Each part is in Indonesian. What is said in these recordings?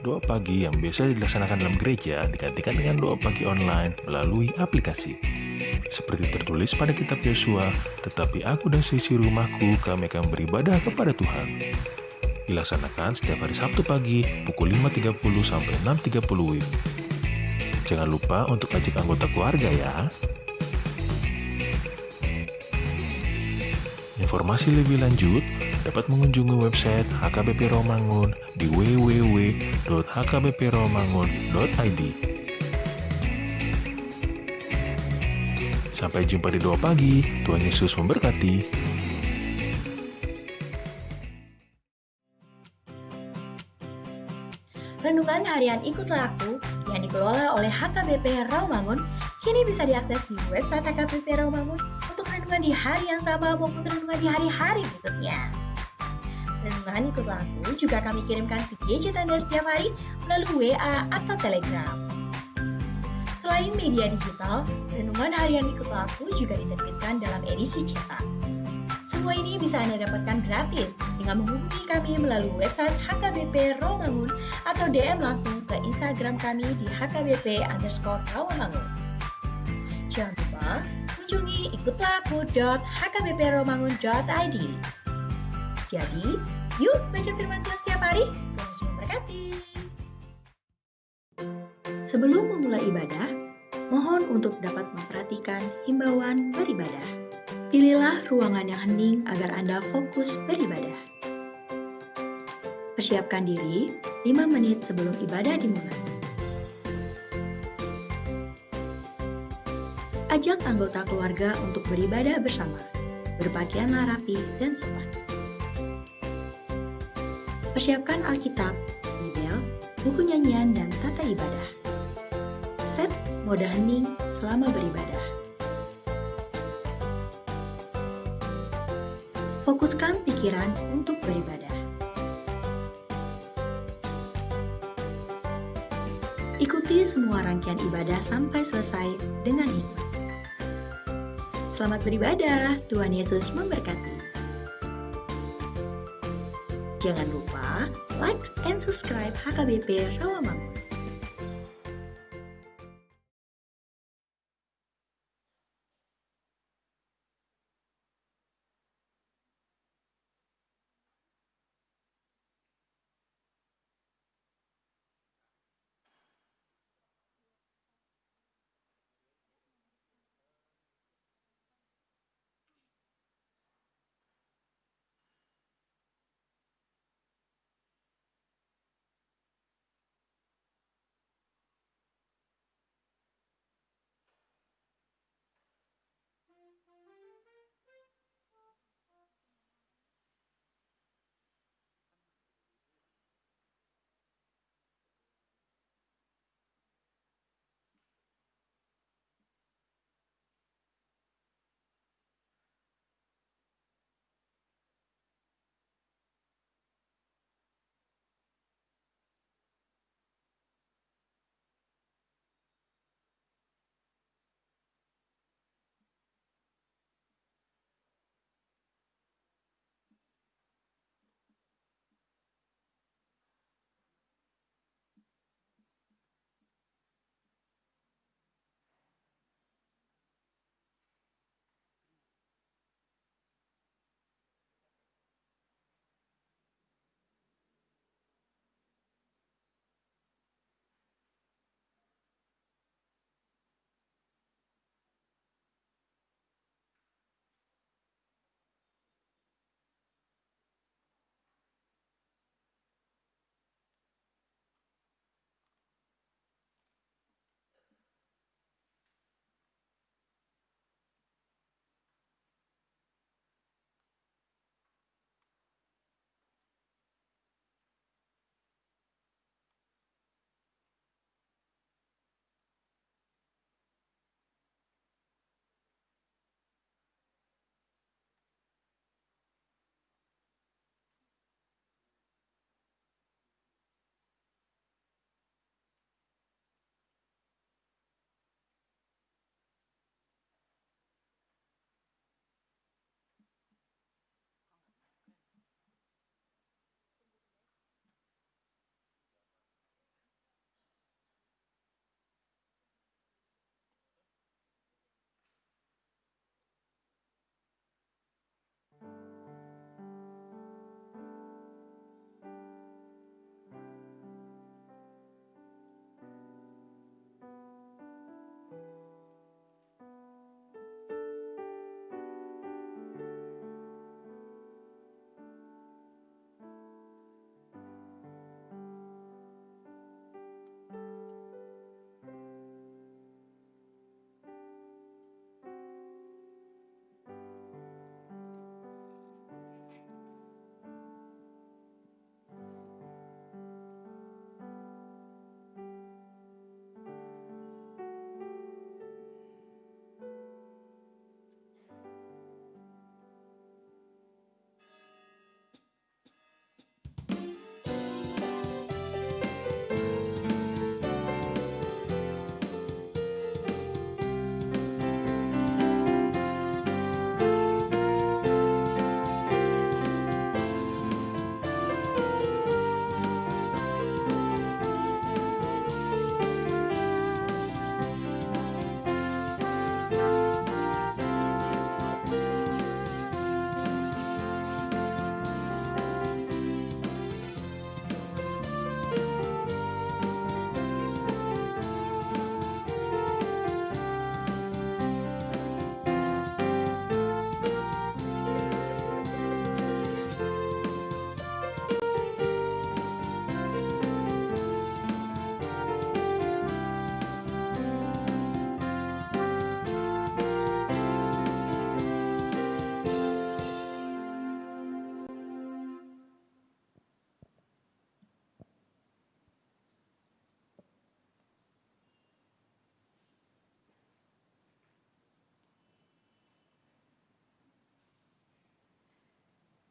Doa pagi yang biasa dilaksanakan dalam gereja digantikan dengan doa pagi online melalui aplikasi. Seperti tertulis pada kitab Yosua, tetapi aku dan seisi rumahku kami akan beribadah kepada Tuhan. Dilaksanakan setiap hari Sabtu pagi pukul 5.30 sampai 6.30 WIB. Jangan lupa untuk ajak anggota keluarga ya. Informasi lebih lanjut dapat mengunjungi website HKBP Romangun di www.hkbpromangun.id. Sampai jumpa di doa pagi. Tuhan Yesus memberkati. Renungan harian Ikutlah Aku yang dikelola oleh HKBP Rawamangun kini bisa diakses di website HKBP Rawamangun untuk renungan di hari yang sama maupun renungan di hari-hari berikutnya. Renungan Ikutlah Aku juga kami kirimkan ke gadget Anda setiap hari melalui WA atau Telegram. Selain media digital, renungan harian Ikutlah Aku juga diterbitkan dalam edisi cetak. Semua ini bisa Anda dapatkan gratis dengan menghubungi kami melalui website HKBP Rawamangun atau DM langsung ke Instagram kami di hkbp_rawamangun. Jangan lupa kunjungi ikutlahku.hkbpromangun.id. Jadi, yuk baca firman Tuhan setiap hari. Tuhan Yesus memberkati. Sebelum memulai ibadah, mohon untuk dapat memperhatikan himbauan beribadah. Pilihlah ruangan yang hening agar Anda fokus beribadah. Persiapkan diri 5 menit sebelum ibadah dimulai. Ajak anggota keluarga untuk beribadah bersama. Berpakaianlah rapi dan sopan. Persiapkan Alkitab, Bible, buku nyanyian, dan tata ibadah. Set mode hening selama beribadah. Fokuskan pikiran untuk beribadah. Ikuti semua rangkaian ibadah sampai selesai dengan hikmat. Selamat beribadah, Tuhan Yesus memberkati. Jangan lupa like and subscribe HKBP Rawamangun.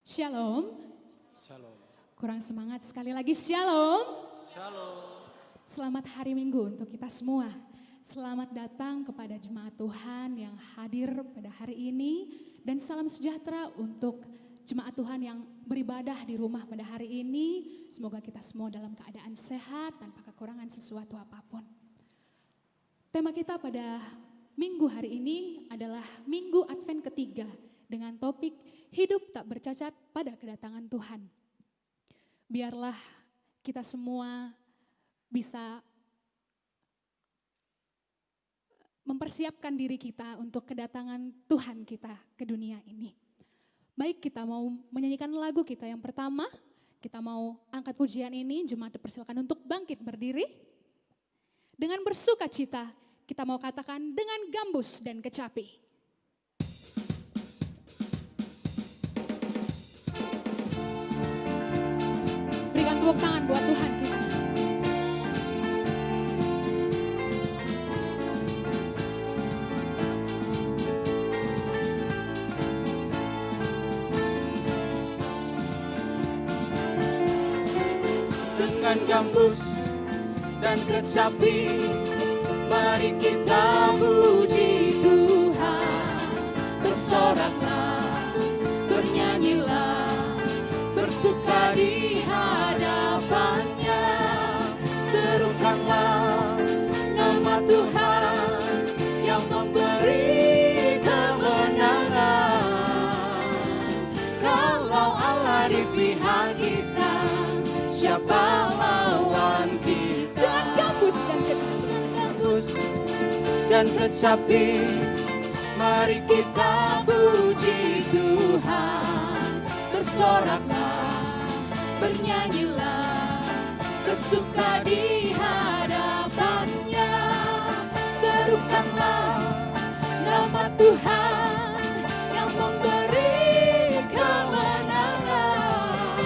Shalom. Shalom. Kurang semangat sekali lagi. Shalom. Shalom. Selamat hari Minggu untuk kita semua. Selamat datang kepada jemaat Tuhan yang hadir pada hari ini. Dan salam sejahtera untuk jemaat Tuhan yang beribadah di rumah pada hari ini. Semoga kita semua dalam keadaan sehat tanpa kekurangan sesuatu apapun. Tema kita pada minggu hari ini adalah Minggu Advent ketiga dengan topik hidup tak bercacat pada kedatangan Tuhan. Biarlah kita semua bisa mempersiapkan diri kita untuk kedatangan Tuhan kita ke dunia ini. Baik, kita mau menyanyikan lagu kita yang pertama. Kita mau angkat pujian ini, jemaat dipersilakan untuk bangkit berdiri. Dengan bersuka cita, kita mau katakan dengan gambus dan kecapi. Berikan tepuk tangan buat Tuhan kita. Dengan gambus dan kecapi, mari kita puji Tuhan. Bersoraklah, bernyanyilah, bersuka di hadapannya. Serukanlah nama Tuhan yang memberi kemenangan. Kalau Allah di pihak kita, siapa lawan kita? Dengan gambus dan kecapi. Gambus dan kecapi, mari kita puji Tuhan. Bersoraklah, bernyanyilah, bersuka di hadapannya. Serukanlah nama Tuhan yang memberi kemenangan.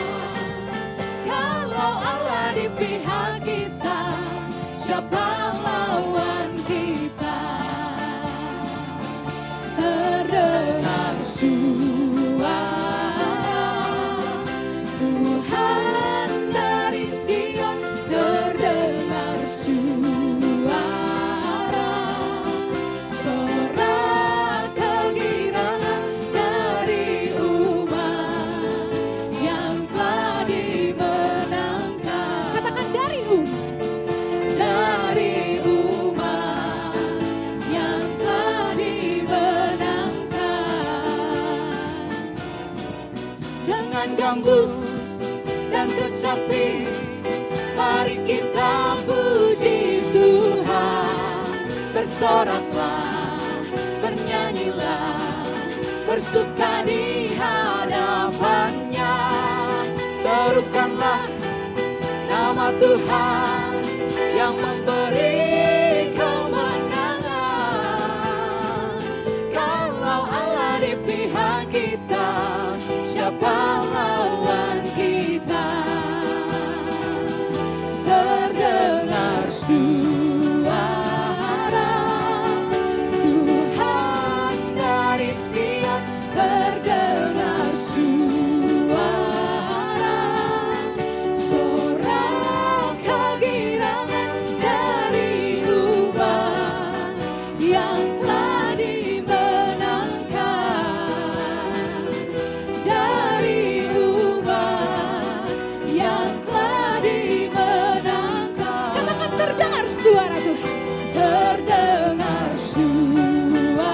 Kalau Allah di pihak kita, siapa lawan kita? Terdengar suara Tuhan dari Sion, terdengar suara sorak kegirangan dari umat yang telah dimenangkan. Katakan dari umat. Dari umat yang telah dimenangkan. Dengan gambus dan kecapi, mari kita puji Tuhan. Bersoraklah, bernyanyilah, bersuka di hadapannya. Serukanlah nama Tuhan yang memberi kemenangan. Kalau Allah di pihak kita, siapa lawan kita? Terdengar suara Tuhan dari Sion, terdengar suara sorak kegirangan dari umat yang telah dimenangkan. Dari umat yang telah dimenangkan. Katakan terdengar suara Tuhan. Terdengar suara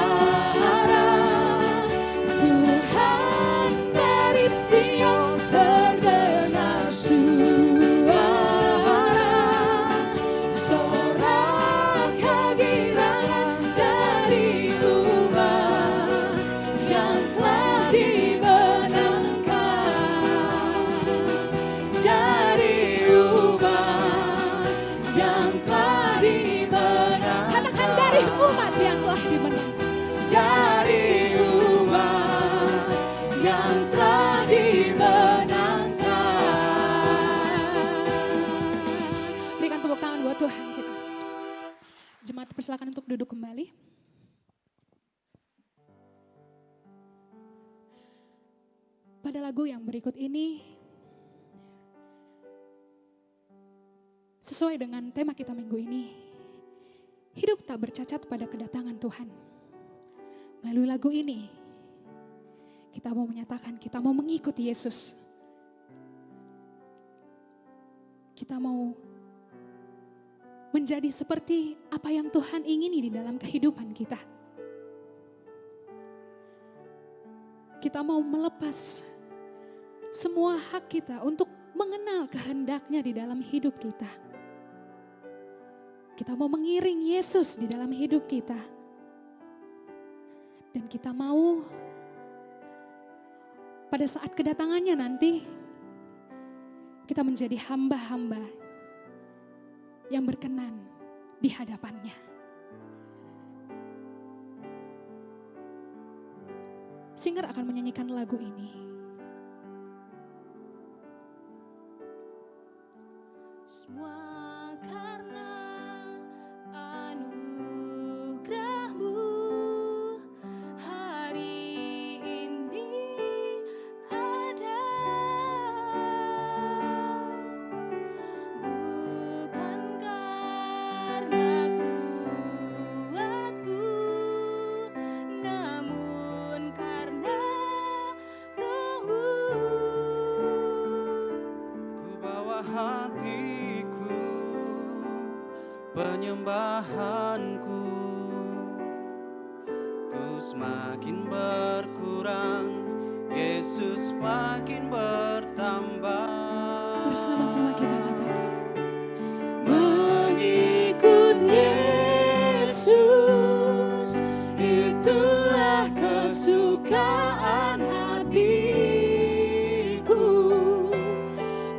Tuhan dari Sion, terdengar suara sorak kegirangan dari umat yang telah dimenangkan. Dari umat yang telah dimenangkan. Katakan dari umat yang telah dimenangkan. Dari umat yang telah dimenangkan. Berikan tepuk tangan buat Tuhan kita. Jemaat persilakan untuk duduk kembali. Pada pada lagu yang berikut ini, sesuai dengan tema kita minggu ini, hidup tak bercacat pada kedatangan Tuhan. Melalui lagu ini, kita mau menyatakan kita mau mengikuti Yesus. Kita mau menjadi seperti apa yang Tuhan ingini di dalam kehidupan kita. Kita mau melepas semua hak kita untuk mengenal kehendaknya di dalam hidup kita. Kita mau mengiring Yesus di dalam hidup kita. Dan kita mau pada saat kedatangannya nanti, kita menjadi hamba-hamba yang berkenan di hadapannya. Singer akan menyanyikan lagu ini. Semua karena anugerah-Mu hari ini ada. Bukan karena kuatku, namun karena Roh-Mu. Ku bawa hatiku, penyembahanku, ku semakin berkurang, Yesus makin bertambah. Bersama-sama kita katakan, Mengikut Yesus, itulah kesukaan hatiku.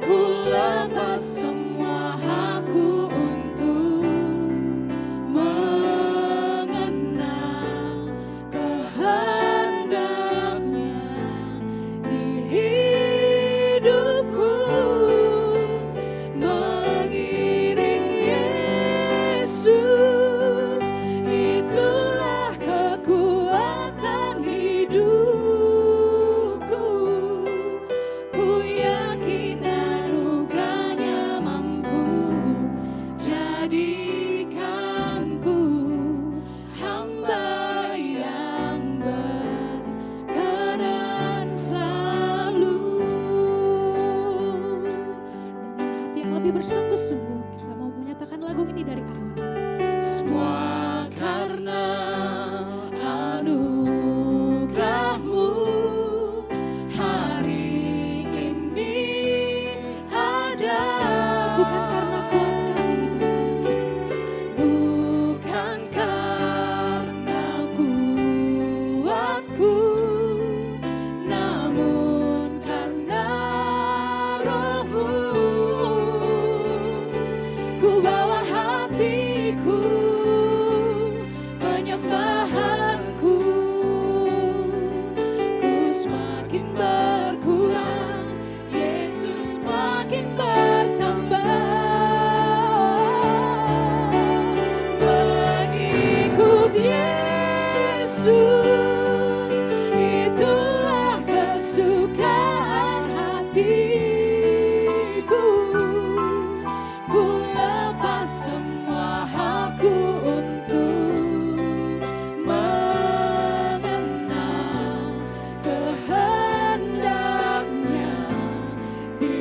Ku lepas semua hakku untuk mengenal kehendaknya di hidupku. Mengiring Yesus, itulah kekuatan hidupku. Ku yakin anugerahnya mampu jadikanku hamba yang berkenan selalu. dengan hati yang lebih bersungguh-sungguh, kita mau menyatakan lagu ini dari awal. Semua karena anugerah-Mu hari ini ada. Bukan karena kuat kami, Bukan karena kuatku, namun karena Roh-Mu. Ku bawa hatiku, penyembahanku, ku semakin berkurang, Yesus makin bertambah. Mengikut Yesus, itulah kesukaan hatiku. Ku lepas semua hakku untuk mengenal kehendaknya di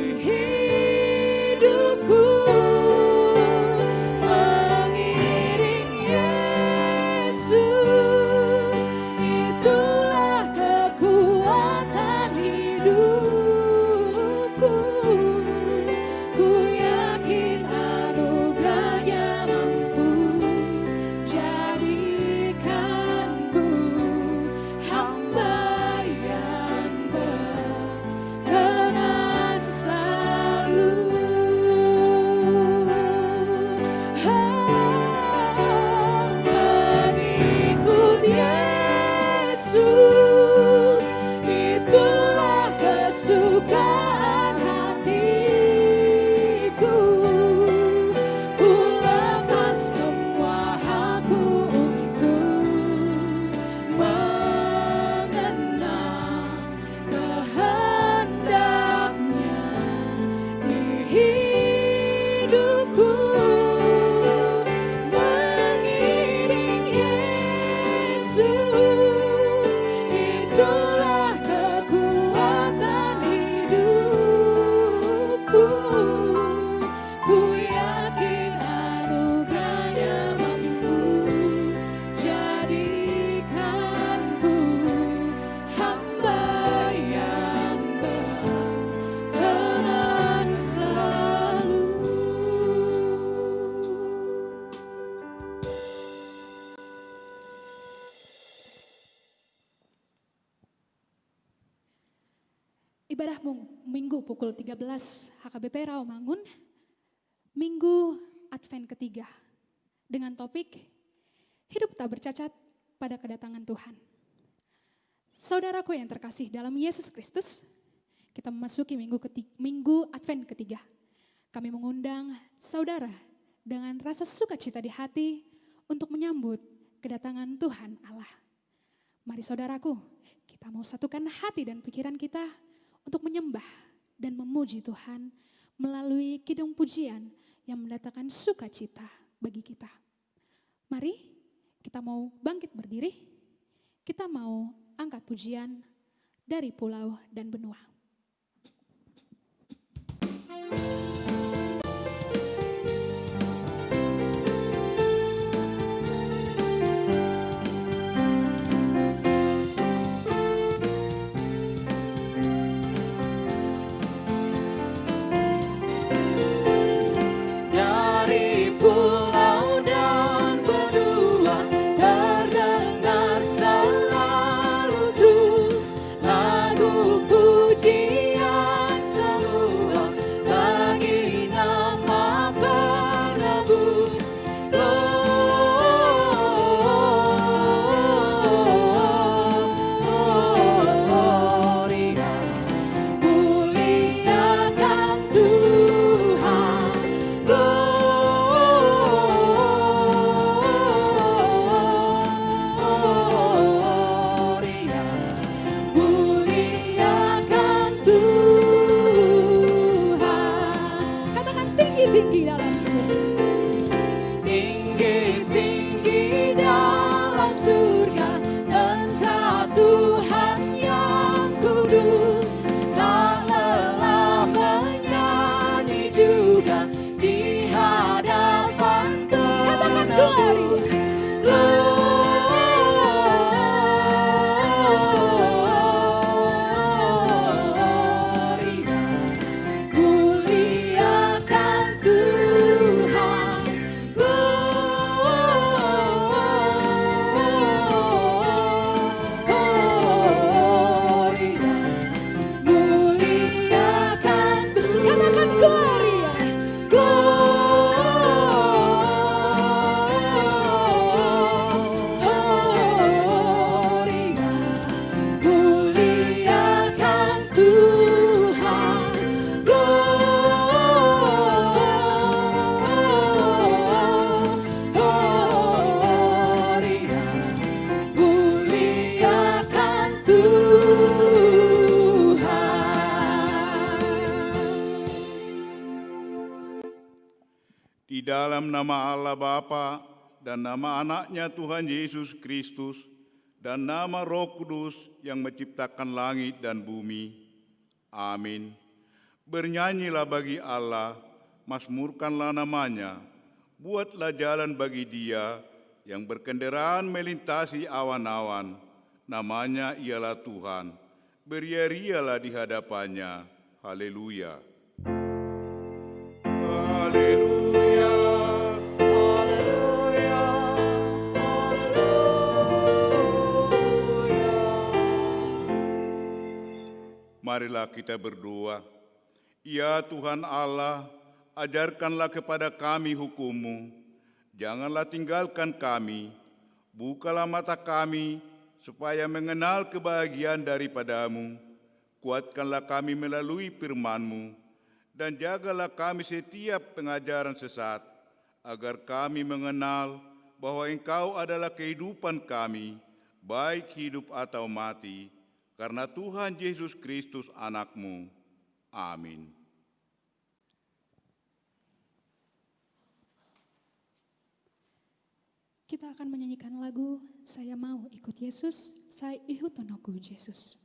ibadah Minggu pukul 13 HKBP Rawamangun, Minggu Advent ketiga dengan topik Hidup tak bercacat pada kedatangan Tuhan. Saudaraku yang terkasih dalam Yesus Kristus, kita memasuki Minggu Advent ketiga. Kami mengundang saudara dengan rasa sukacita di hati untuk menyambut kedatangan Tuhan Allah. Mari saudaraku, kita mau satukan hati dan pikiran kita untuk menyembah dan memuji Tuhan melalui kidung pujian yang mendatangkan sukacita bagi kita. Mari kita mau bangkit berdiri, kita mau angkat pujian dari pulau dan benua. Dari pulau dan benua terdengar selalu terus lagu pujian semua bagi nama penebus. Gloria, muliakan Tuhan. Gloria, muliakan Tuhan. Katakan tinggi-tinggi dalam surga. Tinggi-tinggi dalam surga, entah Tuhan yang kudus, tak lelah menyanyi juga di hadapan penebus. Gloria, muliakan Tuhan. Gloria, muliakan Tuhan. Katakan Gloria. Gloria, muliakan Tuhan. Gloria, muliakan Tuhan. Di dalam nama Allah Bapa dan nama anaknya Tuhan Yesus Kristus dan nama Roh Kudus yang menciptakan langit dan bumi. Amin. Bernyanyilah bagi Allah, mazmurkanlah namanya, buatlah jalan bagi Dia yang berkendaraan melintasi awan-awan. Namanya ialah Tuhan. Beria-rialah di hadapannya. Haleluya. Haleluya. Haleluya, haleluya. Marilah kita berdoa. Ya Tuhan Allah, ajarkanlah kepada kami hukum-Mu. Janganlah tinggalkan kami. Bukalah mata kami supaya mengenal kebahagiaan daripada-Mu. Kuatkanlah kami melalui firman-Mu. Dan jagalah kami setiap pengajaran sesat, agar kami mengenal bahwa Engkau adalah kehidupan kami, baik hidup atau mati, karena Tuhan Yesus Kristus anak-Mu. Amin. Kita akan menyanyikan lagu Saya Mau Ikut Yesus, Saya Ihutonoku Yesus.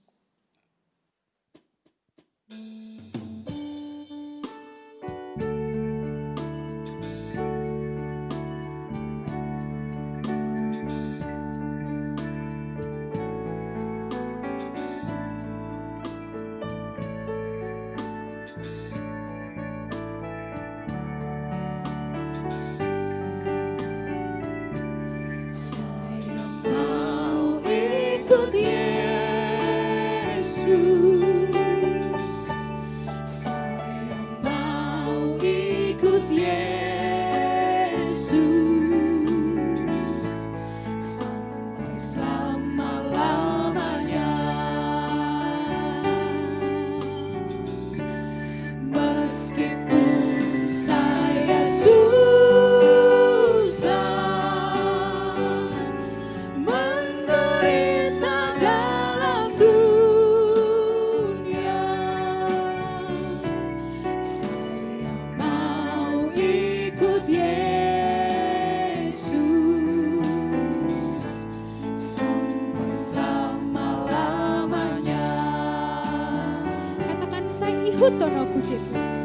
Saya mau ikut Yesus. hutonoku Yesus.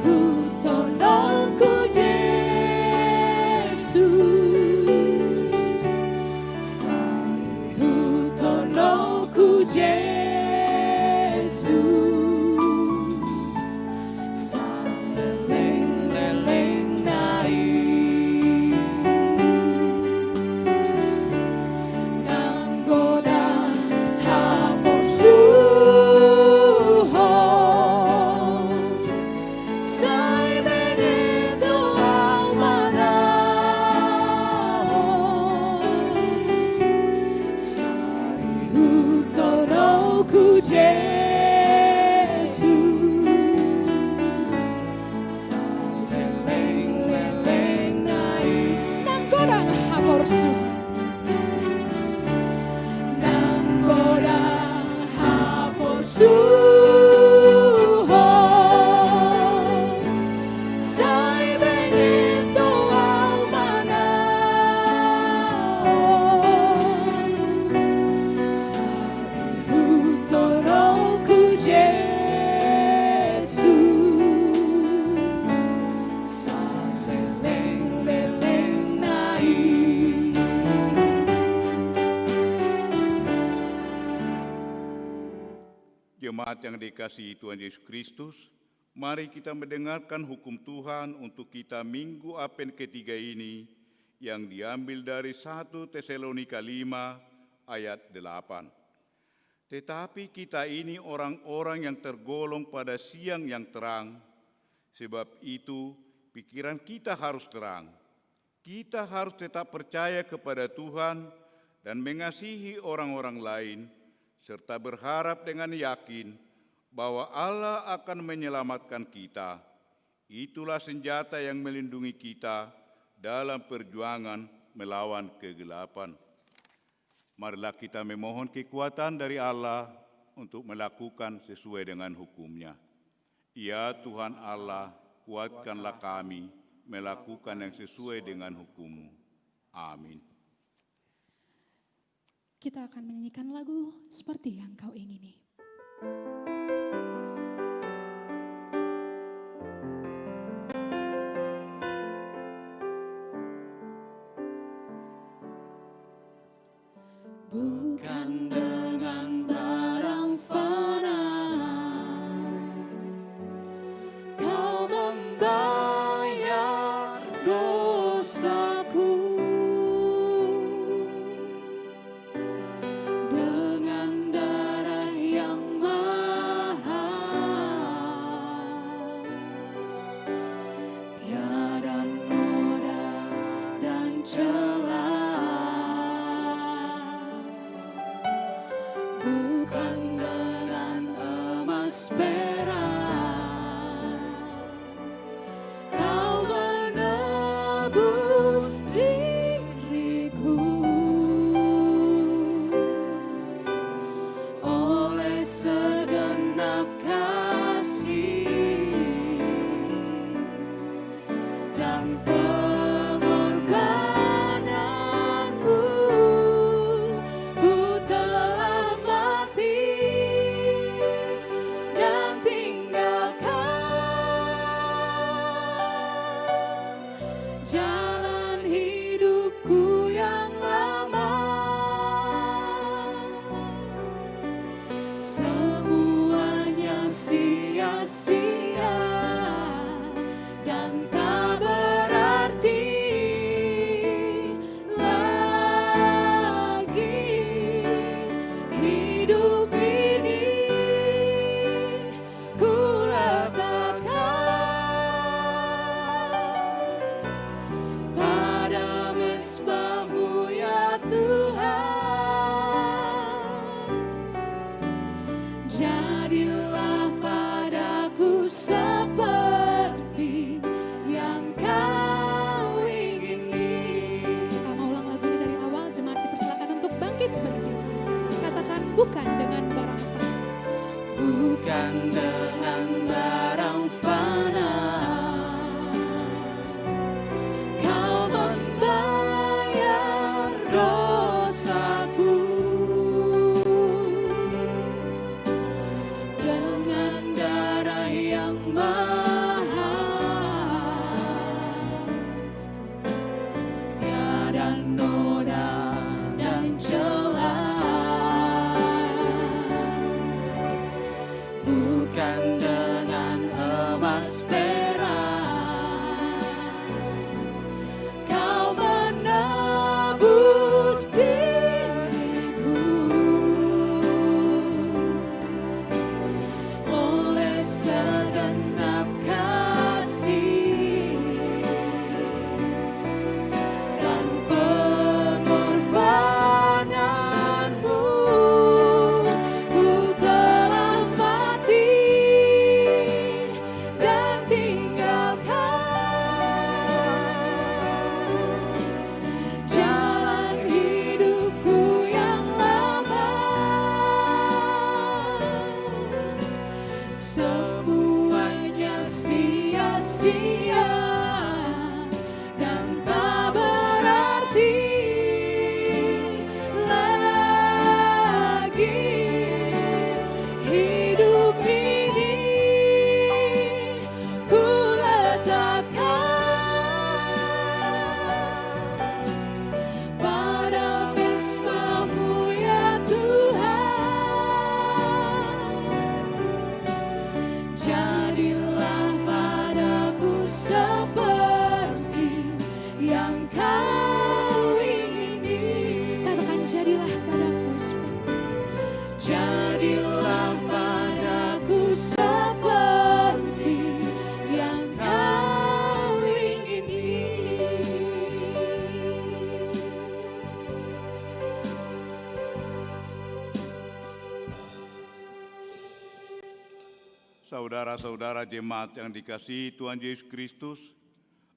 Hutonoku Yesus, Sai hutonoku Yesus, saleleng-leleng nai, nanggoda hapor suhon, sai begitu au manaon, sai hutonoku Yesus, saleleng-leleng nai, Nanggodang haporsu, nanggodang hapor suhon, sai begitu au manaon, sai hutonoku Yesus, saleleng-leleng nai. Jemaat yang dikasihi Tuhan Yesus Kristus, mari kita mendengarkan hukum Tuhan untuk kita Minggu Advent ketiga ini yang diambil dari 1 Tesalonika 5 ayat 8. Tetapi kita ini orang-orang yang tergolong pada siang yang terang, sebab itu pikiran kita harus terang. Kita harus tetap percaya kepada Tuhan dan mengasihi orang-orang lain, serta berharap dengan yakin bahwa Allah akan menyelamatkan kita. Itulah senjata yang melindungi kita dalam perjuangan melawan kegelapan. Marilah kita memohon kekuatan dari Allah untuk melakukan sesuai dengan hukum-Nya. Ya Tuhan Allah, kuatkanlah kami melakukan yang sesuai dengan hukum-Mu. Amin. kita akan menyanyikan lagu seperti yang kau ingini. Bukan dengan barang fana kau membayar dosaku, dengan darah yang mahal, tiada noda dan celah. Bukan dengan emas perak kau menebus diriku, oleh segenap kasih dan pengorbananmu, ku telah mati dan tinggalkan jalan hidupku yang lama. Semuanya sia-sia dan tak berarti lagi. Hidup ini ku letakkan pada mezbah-Mu ya Tuhan. Jadilah padaku seperti yang Kau ingini. Kita mau ulang lagu ini dari awal, jemaat dipersilakan untuk bangkit berdiri. Katakan bukan dengan barang fana. Bukan dengan barang fana kau membayar dosaku, dengan emas perak. Kau menebus diriku oleh segenap kasih dan pengorbananmu. Ku telah mati dan tinggalkan jalan hidupku yang lama. Semuanya sia-sia dan tak berarti lagi. Hidup ini ku letakkan pada mesbah-Mu ya Tuhan. Jadilah padaku seperti yang Kau ingini. Katakan jadilah padaku seperti yang Kau ingini. Saudara-saudara jemaat yang dikasihi Tuhan Yesus Kristus,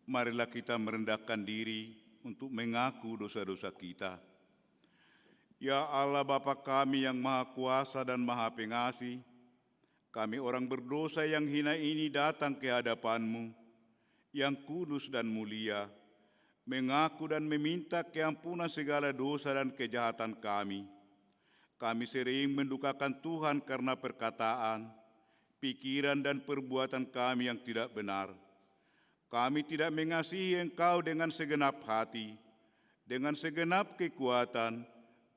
marilah kita merendahkan diri untuk mengaku dosa-dosa kita. Ya Allah Bapa kami yang Maha Kuasa dan Maha Pengasih, kami orang berdosa yang hina ini datang ke hadapan-Mu, yang kudus dan mulia, mengaku dan meminta keampunan segala dosa dan kejahatan kami. Kami sering mendukakan Tuhan karena perkataan, pikiran dan perbuatan kami yang tidak benar. Kami tidak mengasihi Engkau dengan segenap hati, dengan segenap kekuatan,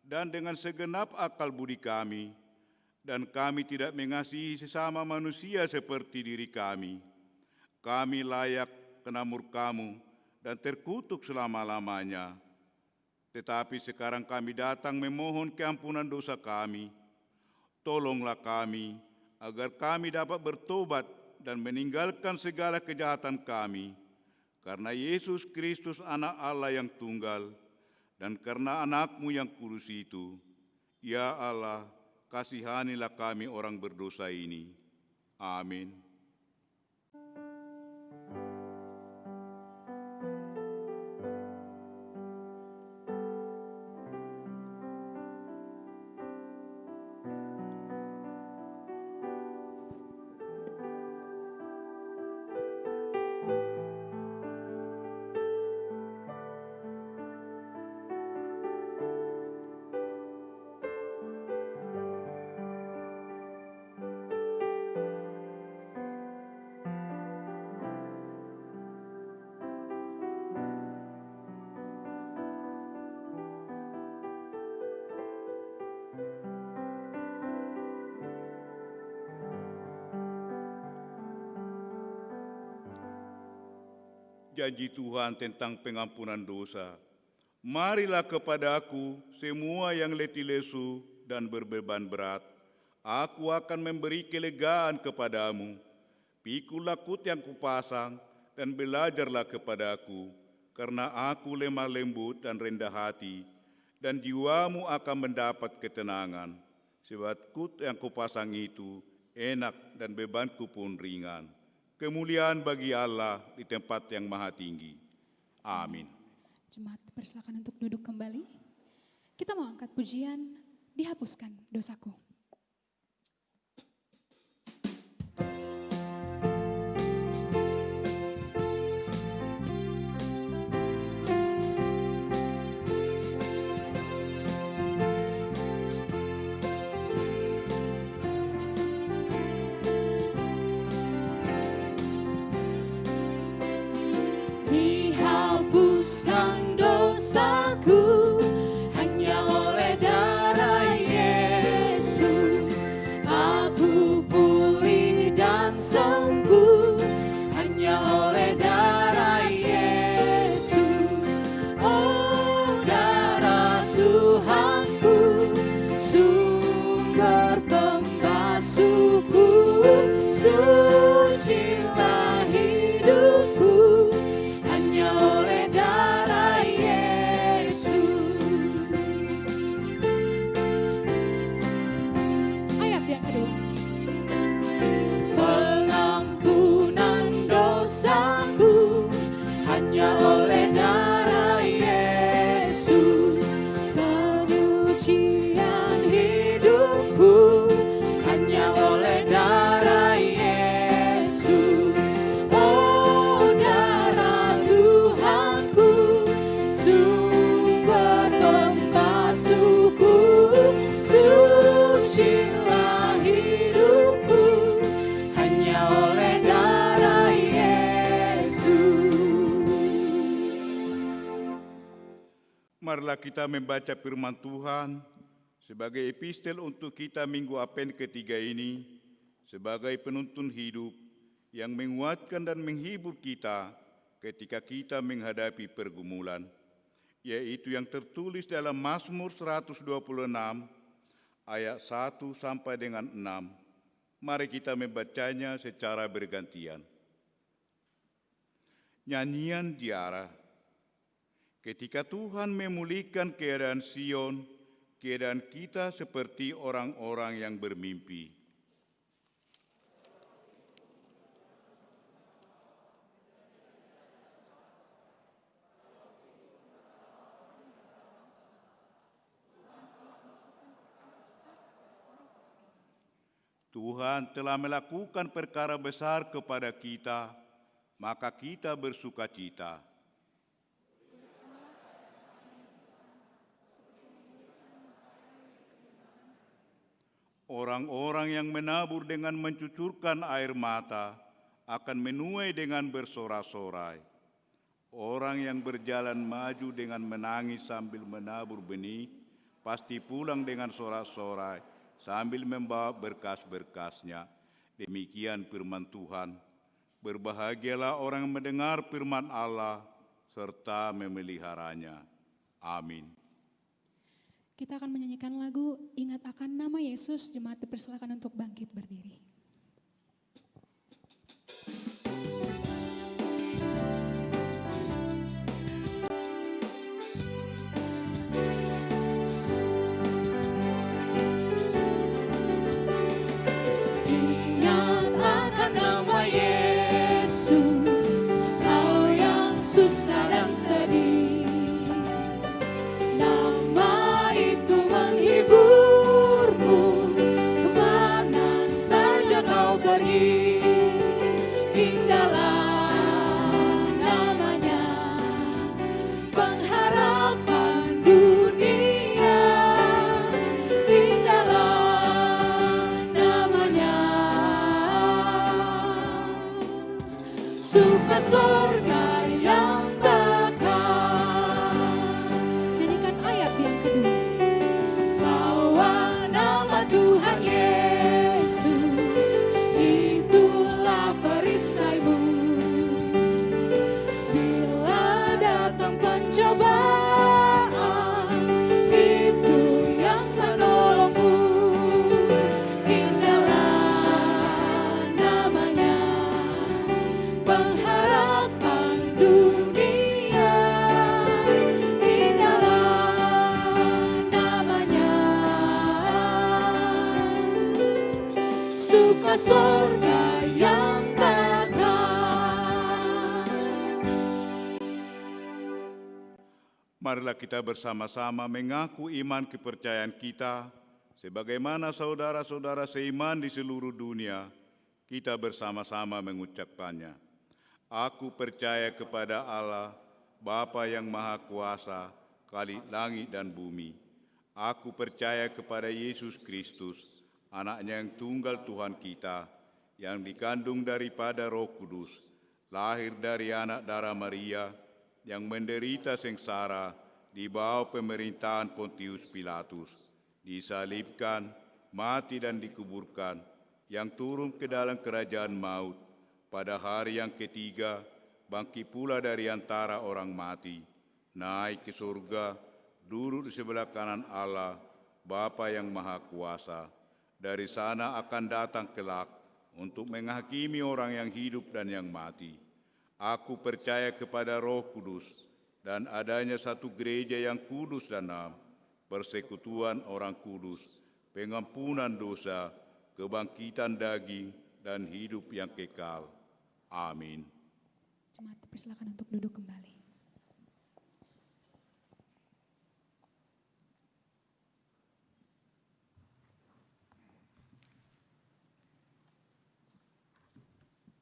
dan dengan segenap akal budi kami. Dan kami tidak mengasihi sesama manusia seperti diri kami. Kami layak kena murka-Mu dan terkutuk selama-lamanya. Tetapi sekarang kami datang memohon keampunan dosa kami. Tolonglah kami, agar kami dapat bertobat dan meninggalkan segala kejahatan kami, karena Yesus Kristus Anak Allah yang tunggal, dan karena Anak-Mu yang kudus itu. Ya Allah, kasihanilah kami orang berdosa ini. Amin. Janji Tuhan tentang pengampunan dosa. Marilah kepadaku semua yang letih lesu dan berbeban berat. Aku akan memberi kelegaan kepadamu. Pikulah kut yang kupasang dan belajarlah kepadaku, karena aku lemah lembut dan rendah hati, dan jiwamu akan mendapat ketenangan. Sebab kut yang kupasang itu enak dan bebanku pun ringan. Kemuliaan bagi Allah di tempat yang maha tinggi. Amin. Jemaat persilakan untuk duduk kembali. Kita mau angkat pujian, dihapuskan dosaku. Dihapuskan dosaku hanya oleh darah Yesus. Marilah kita membaca firman Tuhan sebagai epistel untuk kita minggu Advent ketiga ini, sebagai penuntun hidup yang menguatkan dan menghibur kita ketika kita menghadapi pergumulan, yaitu yang tertulis dalam Mazmur 126 ayat 1 sampai dengan 6. Mari kita membacanya secara bergantian. Nyanyian Ziarah. Ketika Tuhan memulihkan keadaan Sion, keadaan kita seperti orang-orang yang bermimpi. Tuhan telah melakukan perkara besar kepada kita, maka kita bersukacita. Orang-orang yang menabur dengan mencucurkan air mata akan menuai dengan bersorak-sorai. Orang yang berjalan maju dengan menangis sambil menabur benih, pasti pulang dengan sorak-sorai sambil membawa berkas-berkasnya. Demikian firman Tuhan. Berbahagialah orang yang mendengar firman Allah serta memeliharanya. Amin. Kita akan menyanyikan lagu Ingat Akan Nama Yesus. Jemaat dipersilakan untuk bangkit berdiri. Ingat akan nama Yesus, kau yang susah dan sedih. Nama itu menghiburmu, kemana saja kau pergi. Indahlah namanya, pengharapan dunia. Indahlah namanya, suka sorga yang bakal. Nyanyikan ayat yang kedua. Bawa nama Tuhan Yesus, itulah perisaimu. Bila datang pencobaan, itu yang menolongmu. Indahlah namanya, pengharapan dunia. Indahlah namanya, suka sorga yang bakal. Marilah kita bersama-sama mengaku iman kepercayaan kita, sebagaimana saudara-saudara seiman di seluruh dunia, kita bersama-sama mengucapkannya. Aku percaya kepada Allah, Bapa yang Maha Kuasa, Khalik langit dan bumi. Aku percaya kepada Yesus Kristus, Anaknya yang tunggal Tuhan kita, yang dikandung daripada Roh Kudus, lahir dari anak darah Maria, yang menderita sengsara di bawah pemerintahan Pontius Pilatus, disalibkan, mati dan dikuburkan, yang turun ke dalam kerajaan maut, pada hari yang ketiga bangkit pula dari antara orang mati, naik ke surga, duduk di sebelah kanan Allah, Bapa yang Maha Kuasa. Dari sana akan datang kelak untuk menghakimi orang yang hidup dan yang mati. Aku percaya kepada Roh Kudus dan adanya satu gereja yang kudus dan am, persekutuan orang kudus, pengampunan dosa, kebangkitan daging, dan hidup yang kekal. Amin. Jemaat dipersilakan untuk duduk kembali.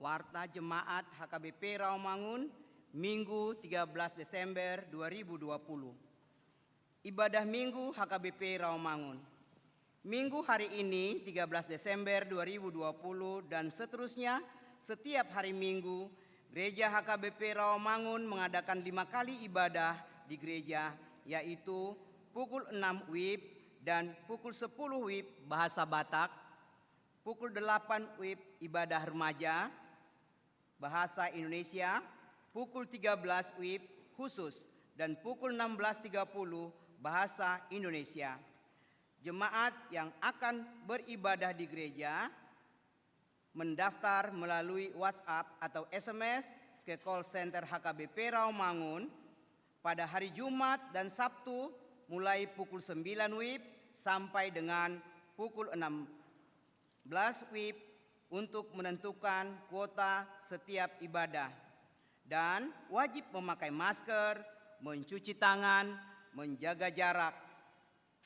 Warta Jemaat HKBP Rawamangun, Minggu 13 Desember 2020. Ibadah Minggu HKBP Rawamangun. Minggu hari ini 13 Desember 2020 dan seterusnya, setiap hari Minggu, Gereja HKBP Rawamangun mengadakan 5 kali ibadah di gereja yaitu pukul 6 WIB dan pukul 10 WIB bahasa Batak, pukul 8 WIB ibadah remaja bahasa Indonesia, pukul 13 WIB khusus dan pukul 16.30 bahasa Indonesia. Jemaat yang akan beribadah di gereja mendaftar melalui WhatsApp atau SMS ke call center HKBP Rawamangun pada hari Jumat dan Sabtu mulai pukul 9 WIB sampai dengan pukul 16 WIB untuk menentukan kuota setiap ibadah. Dan wajib memakai masker, mencuci tangan, menjaga jarak.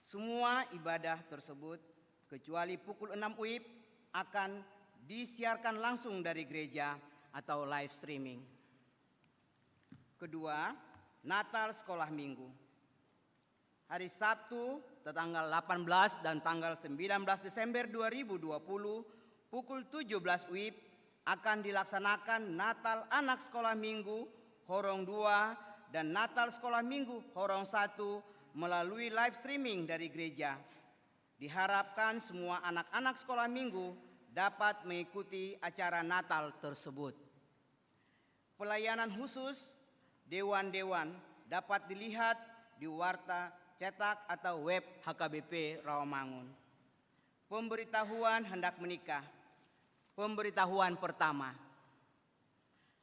Semua ibadah tersebut kecuali pukul 6 WIB akan disiarkan langsung dari gereja atau live streaming. Kedua, Natal Sekolah Minggu. Hari Sabtu tanggal 18 dan tanggal 19 Desember 2020 pukul 17 WIB akan dilaksanakan Natal Anak Sekolah Minggu Horong 2 dan Natal Sekolah Minggu Horong 1 melalui live streaming dari gereja. Diharapkan semua anak-anak sekolah minggu dapat mengikuti acara Natal tersebut. Pelayanan khusus dewan-dewan dapat dilihat di warta cetak atau web HKBP Rawamangun. Pemberitahuan hendak menikah. Pemberitahuan pertama.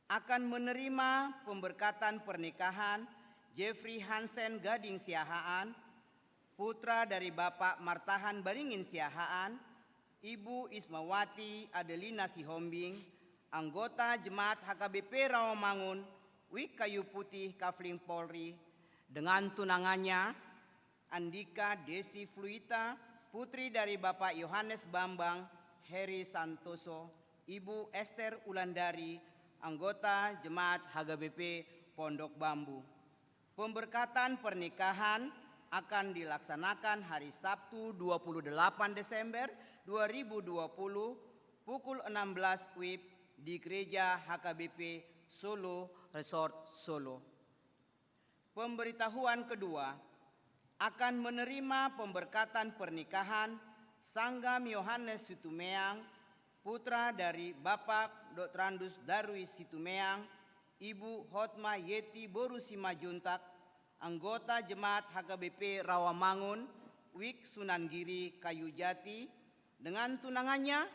Akan menerima pemberkatan pernikahan Jeffrey Hansen Gading Siahaan, putra dari Bapak Martahan Baringin Siahaan, Ibu Ismawati Adelina Sihombing, anggota Jemaat HKBP Rawamangun, Wik Kayu Putih Kafling Polri, dengan tunangannya Andika Desi Fluita, putri dari Bapak Yohanes Bambang Heri Santoso, Ibu Esther Ulandari, anggota Jemaat HKBP Pondok Bambu. Pemberkatan pernikahan akan dilaksanakan hari Sabtu 28 Desember 2020 pukul 16 WIB di Gereja HKBP Solo Resort Solo. Pemberitahuan kedua, akan menerima pemberkatan pernikahan Sanggam Yohanes Situmeang, putra dari Bapak Dr. Andus Darwis Situmeang, Ibu Hotma Yeti Boru Simajuntak, anggota Jemaat HKBP Rawamangun, Wik Sunan Giri Kayu Jati, dengan tunangannya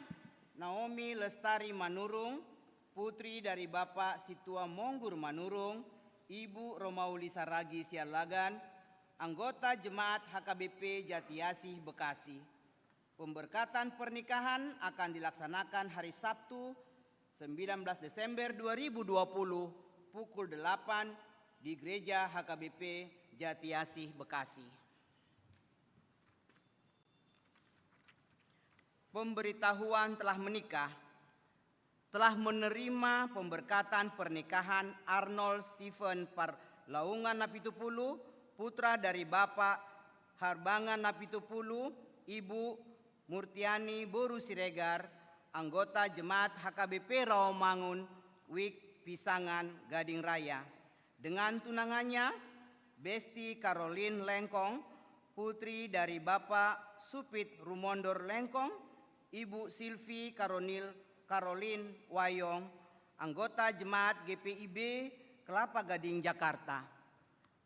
Naomi Lestari Manurung, putri dari Bapak Situa Monggur Manurung, Ibu Romauli Saragi Sialagan, anggota Jemaat HKBP Jatiasih Bekasi. Pemberkatan pernikahan akan dilaksanakan hari Sabtu 19 Desember 2020 pukul 8 di Gereja HKBP Jatiasih Bekasi. Pemberitahuan telah menikah. Telah menerima pemberkatan pernikahan Arnold Stephen Parlaungan Napitupulu, putra dari Bapak Harbangan Napitupulu, Ibu Murtiani Boru Siregar, anggota Jemaat HKBP Rawamangun, Wik Pisangan Gading Raya, dengan tunangannya Besti Caroline Lengkong, putri dari Bapak Supit Rumondor Lengkong, Ibu Silvi Caroline Wayong, anggota Jemaat GPIB Kelapa Gading Jakarta.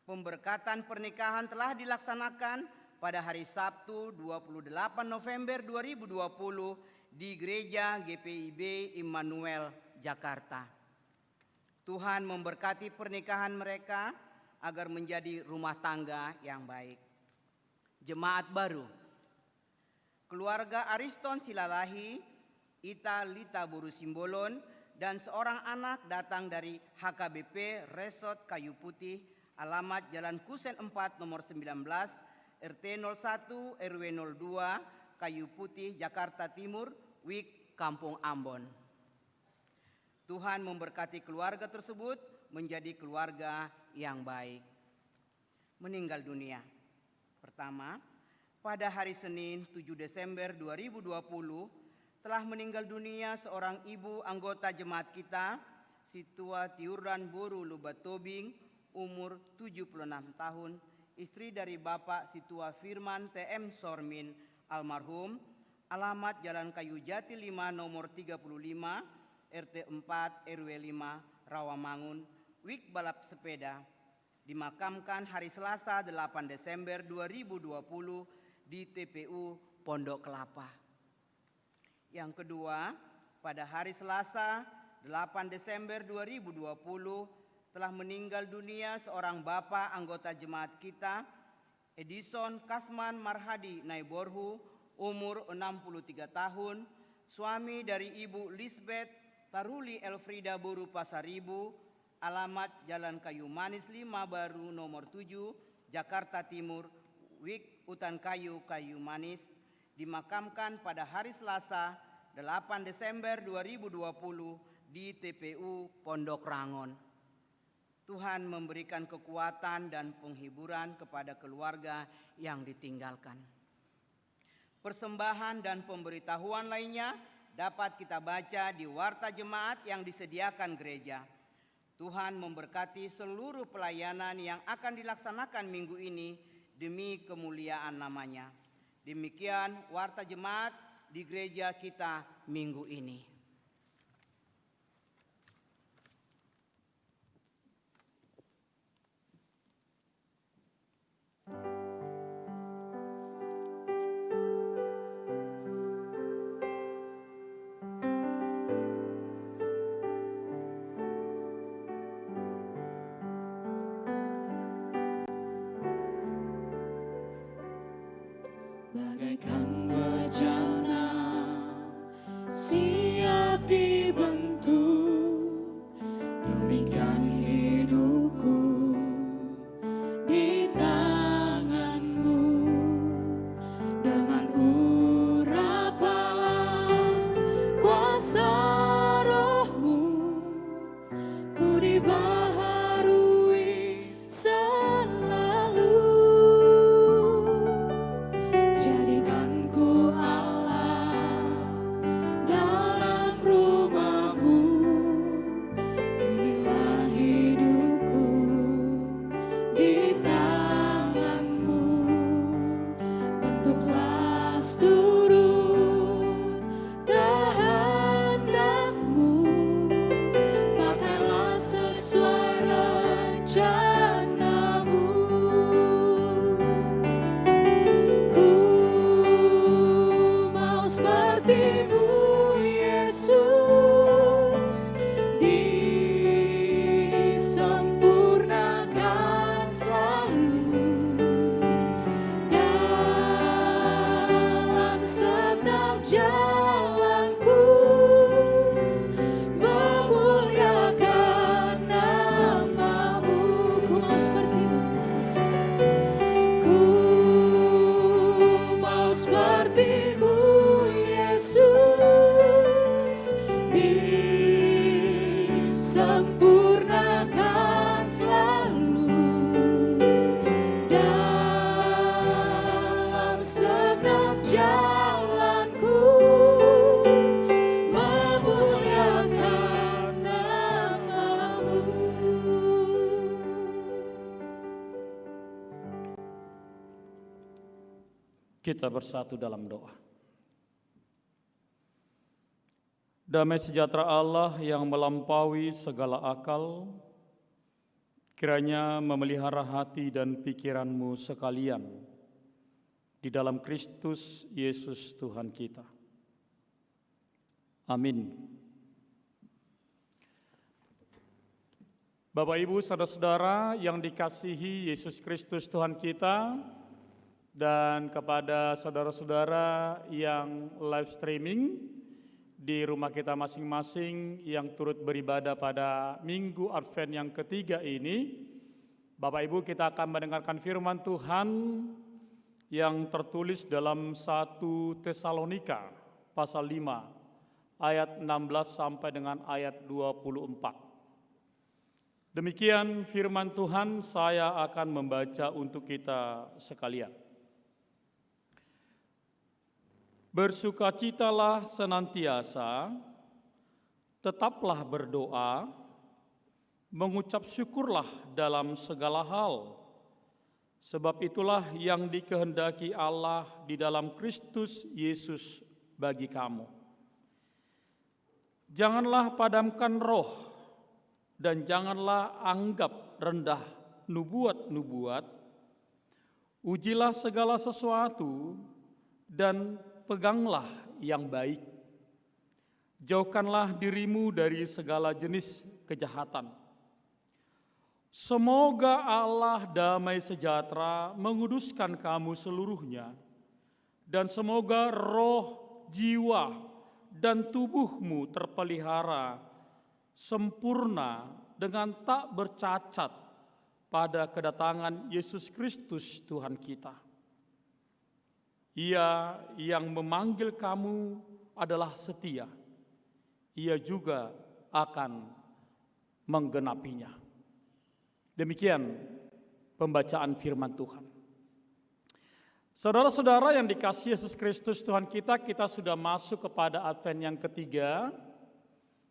Pemberkatan pernikahan telah dilaksanakan pada hari Sabtu 28 November 2020 di Gereja GPIB Immanuel Jakarta. Tuhan memberkati pernikahan mereka agar menjadi rumah tangga yang baik. Jemaat baru. Keluarga Ariston Silalahi, Ita Lita Boru Simbolon, dan seorang anak datang dari HKBP Resort Kayu Putih, alamat Jalan Kusen 4 nomor 19, RT 01 RW 02, Kayu Putih, Jakarta Timur, Wik Kampung Ambon. Tuhan memberkati keluarga tersebut menjadi keluarga yang baik. Meninggal dunia. Pertama, pada hari Senin 7 Desember 2020 telah meninggal dunia seorang ibu anggota jemaat kita, Situa Tiuran Boru Lubatobing, umur 76 tahun, istri dari Bapak Situa Firman TM Sormin almarhum, alamat Jalan Kayu Jati 5 nomor 35, RT 4 RW 5 Rawamangun, Wik balap sepeda, dimakamkan hari Selasa 8 Desember 2020 di TPU Pondok Kelapa. Yang kedua, pada hari Selasa 8 Desember 2020 telah meninggal dunia seorang bapak anggota jemaat kita, Edison Kasman Marhadi Naiborhu, umur 63 tahun, suami dari Ibu Lisbeth Taruli Elfrida Buru Pasaribu, alamat Jalan Kayu Manis 5 Baru nomor 7, Jakarta Timur, Wik Utan Kayu, Kayu Manis, dimakamkan pada hari Selasa 8 Desember 2020 di TPU Pondok Rangon. Tuhan memberikan kekuatan dan penghiburan kepada keluarga yang ditinggalkan. Persembahan dan pemberitahuan lainnya dapat kita baca di Warta Jemaat yang disediakan gereja. Tuhan memberkati seluruh pelayanan yang akan dilaksanakan minggu ini demi kemuliaan namanya. Demikian Warta Jemaat di gereja kita minggu ini. Bagaikan bejana siap dibentuk, demikian hidupku di tangan-Mu. Dengan urapan kuasa Roh-Mu, ku dibaharui selalu. Jadikanku Allah dalam rumah-Mu, inilah hidupku di tangan-Mu. Bentuklah seturut kehendak-Mu, pakailah sesuai rencana-Mu. Ku mau seperti-Mu, Yesus, disempurnakan selalu dalam segenap jalanku, memuliakan nama-Mu. Ku mau seperti-Mu, Yesus. Ku mau seperti-Mu, Yesus, disempurnakan selalu dalam segenap jalanku, memuliakan nama-Mu. Kita bersatu dalam doa. Damai sejahtera Allah yang melampaui segala akal, kiranya memelihara hati dan pikiranmu sekalian di dalam Kristus Yesus Tuhan kita. Amin. Bapak, Ibu, saudara-saudara yang dikasihi Yesus Kristus Tuhan kita, dan kepada saudara-saudara yang live streaming di rumah kita masing-masing yang turut beribadah pada Minggu Advent yang ketiga ini, Bapak Ibu, kita akan mendengarkan firman Tuhan yang tertulis dalam 1 Tesalonika pasal 5 ayat 16 sampai dengan ayat 24. Demikian firman Tuhan, saya akan membaca untuk kita sekalian. Bersukacitalah senantiasa, tetaplah berdoa, mengucap syukurlah dalam segala hal, Sebab itulah yang dikehendaki Allah di dalam Kristus Yesus bagi kamu. Janganlah padamkan roh dan janganlah anggap rendah nubuat-nubuat. Ujilah segala sesuatu dan peganglah yang baik. Jauhkanlah dirimu dari segala jenis kejahatan. Semoga Allah damai sejahtera menguduskan kamu seluruhnya, dan semoga roh, jiwa, dan tubuhmu terpelihara sempurna dengan tak bercacat pada kedatangan Yesus Kristus Tuhan kita. Ia yang memanggil kamu adalah setia. Ia juga akan menggenapinya. Demikian pembacaan firman Tuhan. Saudara-saudara yang dikasihi Yesus Kristus Tuhan kita, kita sudah masuk kepada Advent yang ketiga,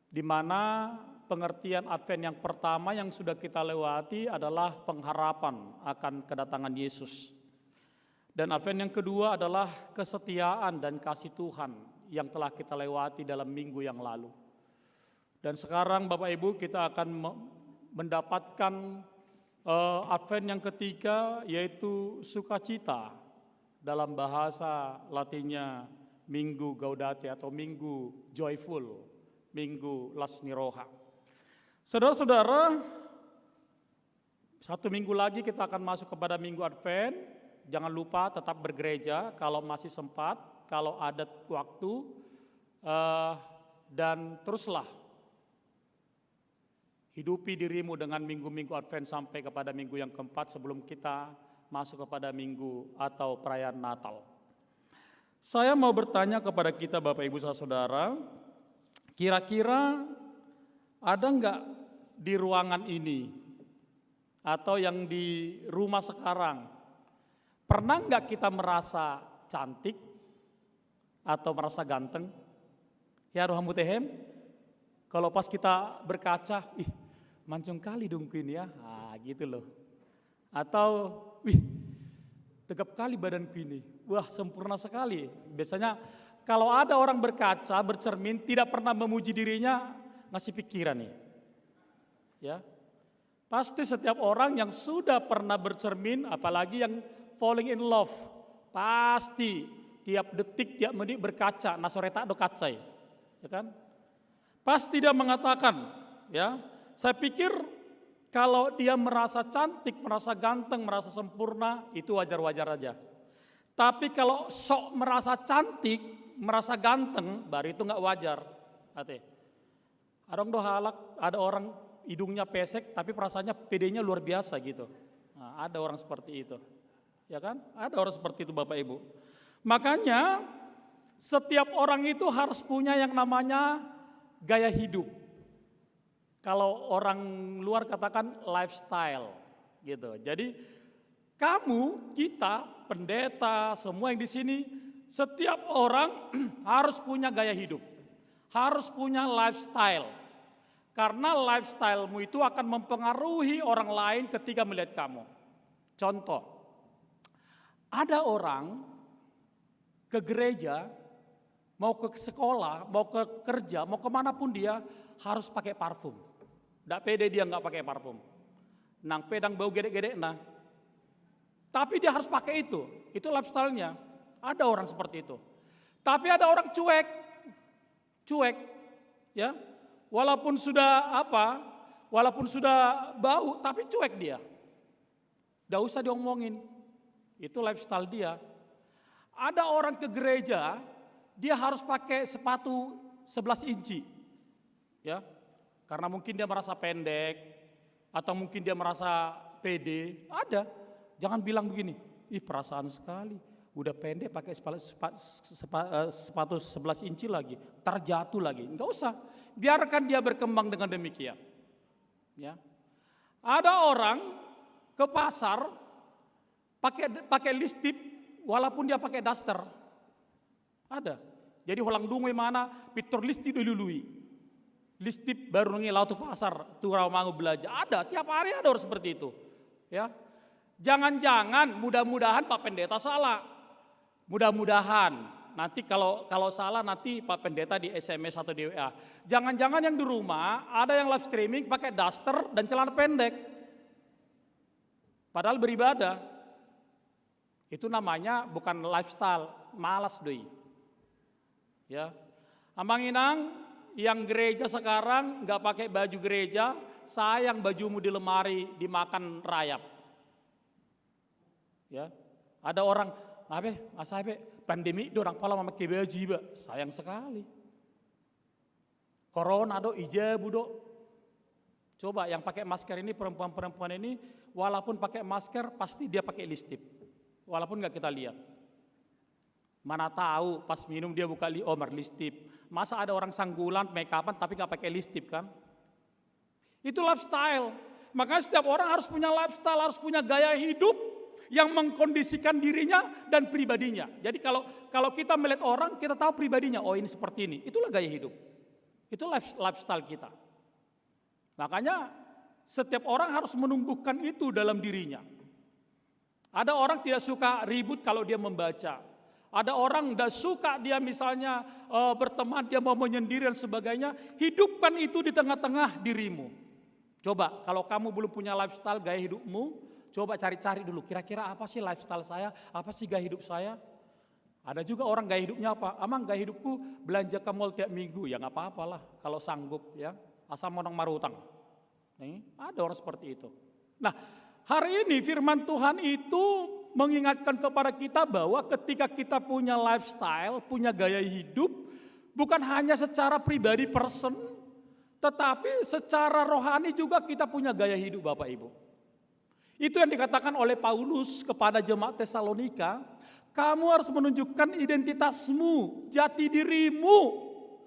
di mana pengertian Advent yang pertama yang sudah kita lewati adalah pengharapan akan kedatangan Yesus. Dan Advent yang kedua adalah kesetiaan dan kasih Tuhan yang telah kita lewati dalam minggu yang lalu. Dan sekarang Bapak Ibu kita akan mendapatkan Advent yang ketiga, yaitu sukacita, dalam bahasa Latinnya Minggu Gaudete atau Minggu Joyful, Minggu Las Niroha. Saudara-saudara, satu minggu lagi kita akan masuk kepada Minggu Advent. Jangan lupa tetap bergereja kalau masih sempat, kalau ada waktu, dan teruslah hidupi dirimu dengan minggu-minggu Advent sampai kepada minggu yang keempat sebelum kita masuk kepada minggu atau perayaan Natal. Saya mau bertanya kepada kita Bapak Ibu Saudara, kira-kira ada enggak di ruangan ini atau yang di rumah sekarang, pernah enggak kita merasa cantik atau merasa ganteng? Ya Rohamu Tehem, kalau pas kita berkaca, mancung kali dong Queen ya, gitu loh. Atau, tegap kali badanku ini, wah sempurna sekali. Biasanya kalau ada orang berkaca, bercermin, tidak pernah memuji dirinya, ngasih pikiran nih. Ya, pasti setiap orang yang sudah pernah bercermin, apalagi yang falling in love, pasti tiap detik, tiap menit berkaca, nasoreta do kacai, ya kan? Pasti dia mengatakan, ya, saya pikir kalau dia merasa cantik, merasa ganteng, merasa sempurna, itu wajar-wajar aja. Tapi kalau sok merasa cantik, merasa ganteng, baru itu nggak wajar. Ada orang hidungnya pesek, tapi perasaannya pedenya luar biasa gitu. Nah, ada orang seperti itu, ya kan? Ada orang seperti itu Bapak Ibu. Makanya setiap orang itu harus punya yang namanya gaya hidup. Kalau orang luar katakan lifestyle gitu. Jadi kamu, kita, pendeta, semua yang di sini, setiap orang harus punya gaya hidup. Harus punya lifestyle. Karena lifestylemu itu akan mempengaruhi orang lain ketika melihat kamu. Contoh, ada orang ke gereja, mau ke sekolah, mau ke kerja, mau kemanapun dia harus pakai parfum. Nggak pede dia nggak pakai parfum. Nang pedang bau gedek-gedek nah. Tapi dia harus pakai itu lifestyle-nya. Ada orang seperti itu. Tapi ada orang cuek, ya. Walaupun sudah bau, tapi cuek dia. Nggak usah diomongin. Itu lifestyle dia. Ada orang ke gereja, dia harus pakai sepatu 11 inci. Ya. Karena mungkin dia merasa pendek, atau mungkin dia merasa pede. Ada. Jangan bilang begini, perasaan sekali. Udah pendek pakai sepatu 11 inci lagi, terjatuh lagi. Enggak usah. Biarkan dia berkembang dengan demikian. Ya. Ada orang ke pasar pakai listip walaupun dia pakai daster. Ada. Jadi holang dungu mana pitur listip dilului. Listip baru ngi lautu pasar, tu Rawamangun belajar. Ada, tiap hari ada orang seperti itu. Ya. Jangan-jangan mudah-mudahan Pak Pendeta salah. Mudah-mudahan. Nanti kalau salah nanti Pak Pendeta di SMS atau di WA. Jangan-jangan yang di rumah ada yang live streaming pakai daster dan celana pendek. Padahal beribadah. Itu namanya bukan lifestyle, malas doi. Ya. Amanginang yang gereja sekarang nggak pakai baju gereja, sayang bajumu di lemari dimakan rayap. Ya. Ada orang, pandemi orang pala memakai baju, ba. Sayang sekali. Corona do ijabu do. Coba yang pakai masker ini perempuan-perempuan ini, walaupun pakai masker pasti dia pakai listip, walaupun nggak kita lihat. Mana tahu pas minum dia buka listip. Masa ada orang sanggulan make upan tapi nggak pakai listip kan? Itu lifestyle. Makanya setiap orang harus punya lifestyle, harus punya gaya hidup yang mengkondisikan dirinya dan pribadinya. Jadi kalau kita melihat orang, kita tahu pribadinya, oh ini seperti ini. Itulah gaya hidup. Itu lifestyle kita. Makanya setiap orang harus menumbuhkan itu dalam dirinya. Ada orang tidak suka ribut kalau dia membaca. Ada orang tidak suka dia misalnya berteman, dia mau menyendiri dan sebagainya. Hidupkan itu di tengah-tengah dirimu. Coba kalau kamu belum punya lifestyle gaya hidupmu, coba cari-cari dulu, kira-kira apa sih lifestyle saya, apa sih gaya hidup saya. Ada juga orang gaya hidupnya apa, amang gaya hidupku belanja ke mall tiap minggu, ya nggak apa-apalah kalau sanggup ya, asal monong marutang. Nih, ada orang seperti itu. Nah, hari ini firman Tuhan itu mengingatkan kepada kita bahwa ketika kita punya lifestyle, punya gaya hidup, bukan hanya secara pribadi person, tetapi secara rohani juga kita punya gaya hidup Bapak Ibu. Itu yang dikatakan oleh Paulus kepada jemaat Tesalonika, kamu harus menunjukkan identitasmu, jati dirimu,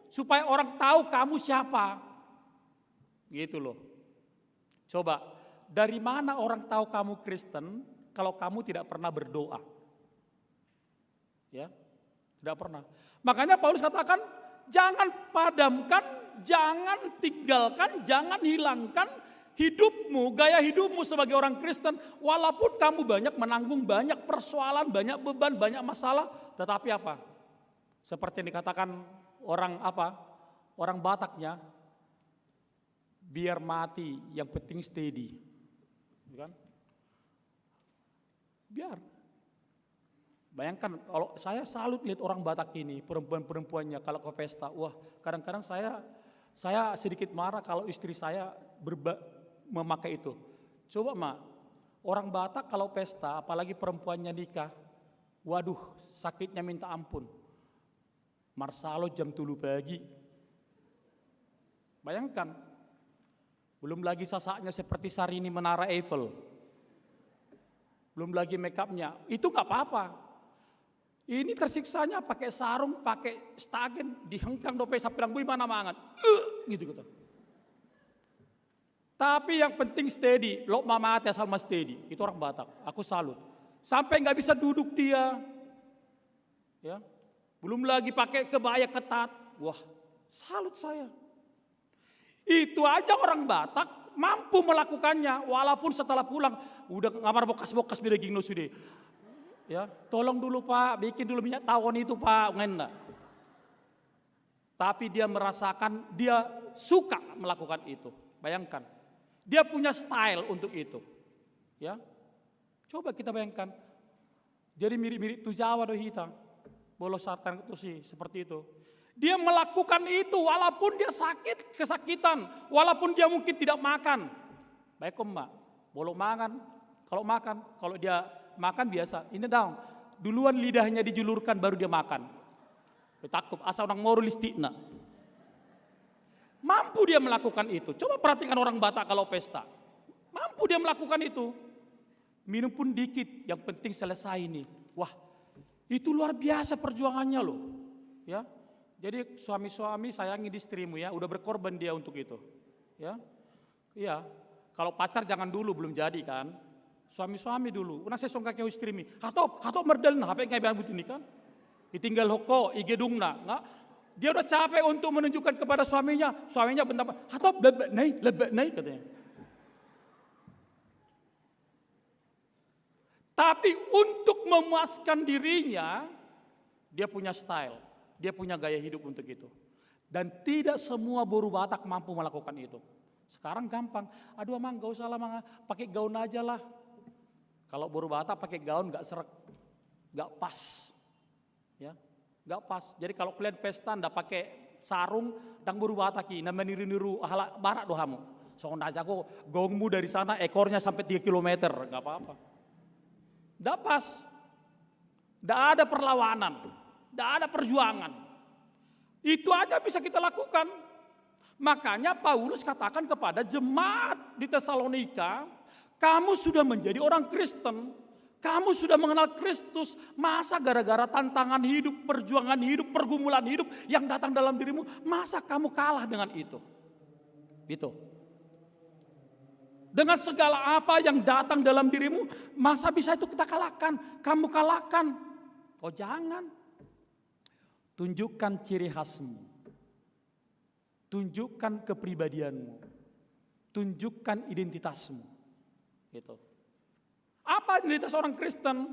supaya orang tahu kamu siapa. Gitu loh. Coba, dari mana orang tahu kamu Kristen kalau kamu tidak pernah berdoa? Ya, tidak pernah. Makanya Paulus katakan, jangan padamkan, jangan tinggalkan, jangan hilangkan hidupmu, gaya hidupmu sebagai orang Kristen, walaupun kamu banyak menanggung banyak persoalan, banyak beban, banyak masalah, tetapi apa? Seperti yang dikatakan orang apa? Orang Bataknya, biar mati, yang penting steady, kan? Biar. Bayangkan kalau saya salut lihat orang Batak ini, perempuan-perempuannya kalau ke pesta, wah kadang-kadang saya sedikit marah kalau istri saya memakai itu. Coba mak, orang Batak kalau pesta, apalagi perempuannya nikah, waduh sakitnya minta ampun. Marsalo jam 3 pagi. Bayangkan, belum lagi sasaknya seperti Sarini Menara Eiffel. Belum lagi make upnya, itu gak apa-apa. Ini tersiksanya pakai sarung, pakai stagen, dihengkang dope sampai bui mana mangan. Gitu. Tapi yang penting steady, lo mama hati sama steady. Itu orang Batak, aku salut. Sampai nggak bisa duduk dia, ya. Belum lagi pakai kebaya ketat, wah salut saya. Itu aja orang Batak mampu melakukannya, walaupun setelah pulang udah ngamar bokas-bokas beda gingno sudah. Ya, tolong dulu Pak, bikin dulu minyak tawon itu Pak, enggak. Tapi dia merasakan, dia suka melakukan itu. Bayangkan. Dia punya style untuk itu. Ya. Coba kita bayangkan. Jadi mirip-mirip tu Jawa do hita. Bolos sartan itu sih seperti itu. Dia melakukan itu walaupun dia sakit, kesakitan, walaupun dia mungkin tidak makan. Baik Mbak, bolong makan. Kalau dia makan biasa. Ini dong. Duluan lidahnya dijulurkan baru dia makan. Takut asal orang ngoro listikna. Mampu dia melakukan itu. Coba perhatikan orang Batak kalau pesta. Mampu dia melakukan itu. Minum pun dikit, yang penting selesai ini. Wah, itu luar biasa perjuangannya loh. Ya, jadi suami-suami sayangi istrimu ya, udah berkorban dia untuk itu. Ya, iya. Kalau pacar jangan dulu, belum jadi kan. Suami-suami dulu. Una saya songka ke istrimi. Hatop merdel nah, apa yang kayak butuh ini kan? Ditinggal hoko, igedungna, nggak? Dia udah capek untuk menunjukkan kepada suaminya bentar, hatop lebek naik katanya. memuaskan dirinya, dia punya style, dia punya gaya hidup untuk itu. Dan tidak semua boru Batak mampu melakukan itu. Sekarang gampang, aduh Amang gak usah lah Mang, pakai gaun aja lah. Kalau boru Batak pakai gaun gak serak, gak pas. Ya, gak pas. Jadi kalau kalian pesta ndak pakai sarung, dang boru Bataki, nama niru-niru ahlak barat dohamu. Soalnya aja aku gongmu dari sana ekornya sampai 3 kilometer, gak apa-apa. Gak pas. Gak ada perlawanan, gak ada perjuangan. Itu aja bisa kita lakukan. Makanya Paulus katakan kepada jemaat di Tesalonika, kamu sudah menjadi orang Kristen, kamu sudah mengenal Kristus, masa gara-gara tantangan hidup, perjuangan hidup, pergumulan hidup yang datang dalam dirimu, masa kamu kalah dengan itu? Itu. Dengan segala apa yang datang dalam dirimu, masa bisa itu kita kalahkan, kamu kalahkan? Oh jangan. Tunjukkan ciri khasmu. Tunjukkan kepribadianmu. Tunjukkan identitasmu. Gitu. Apa identitas orang Kristen?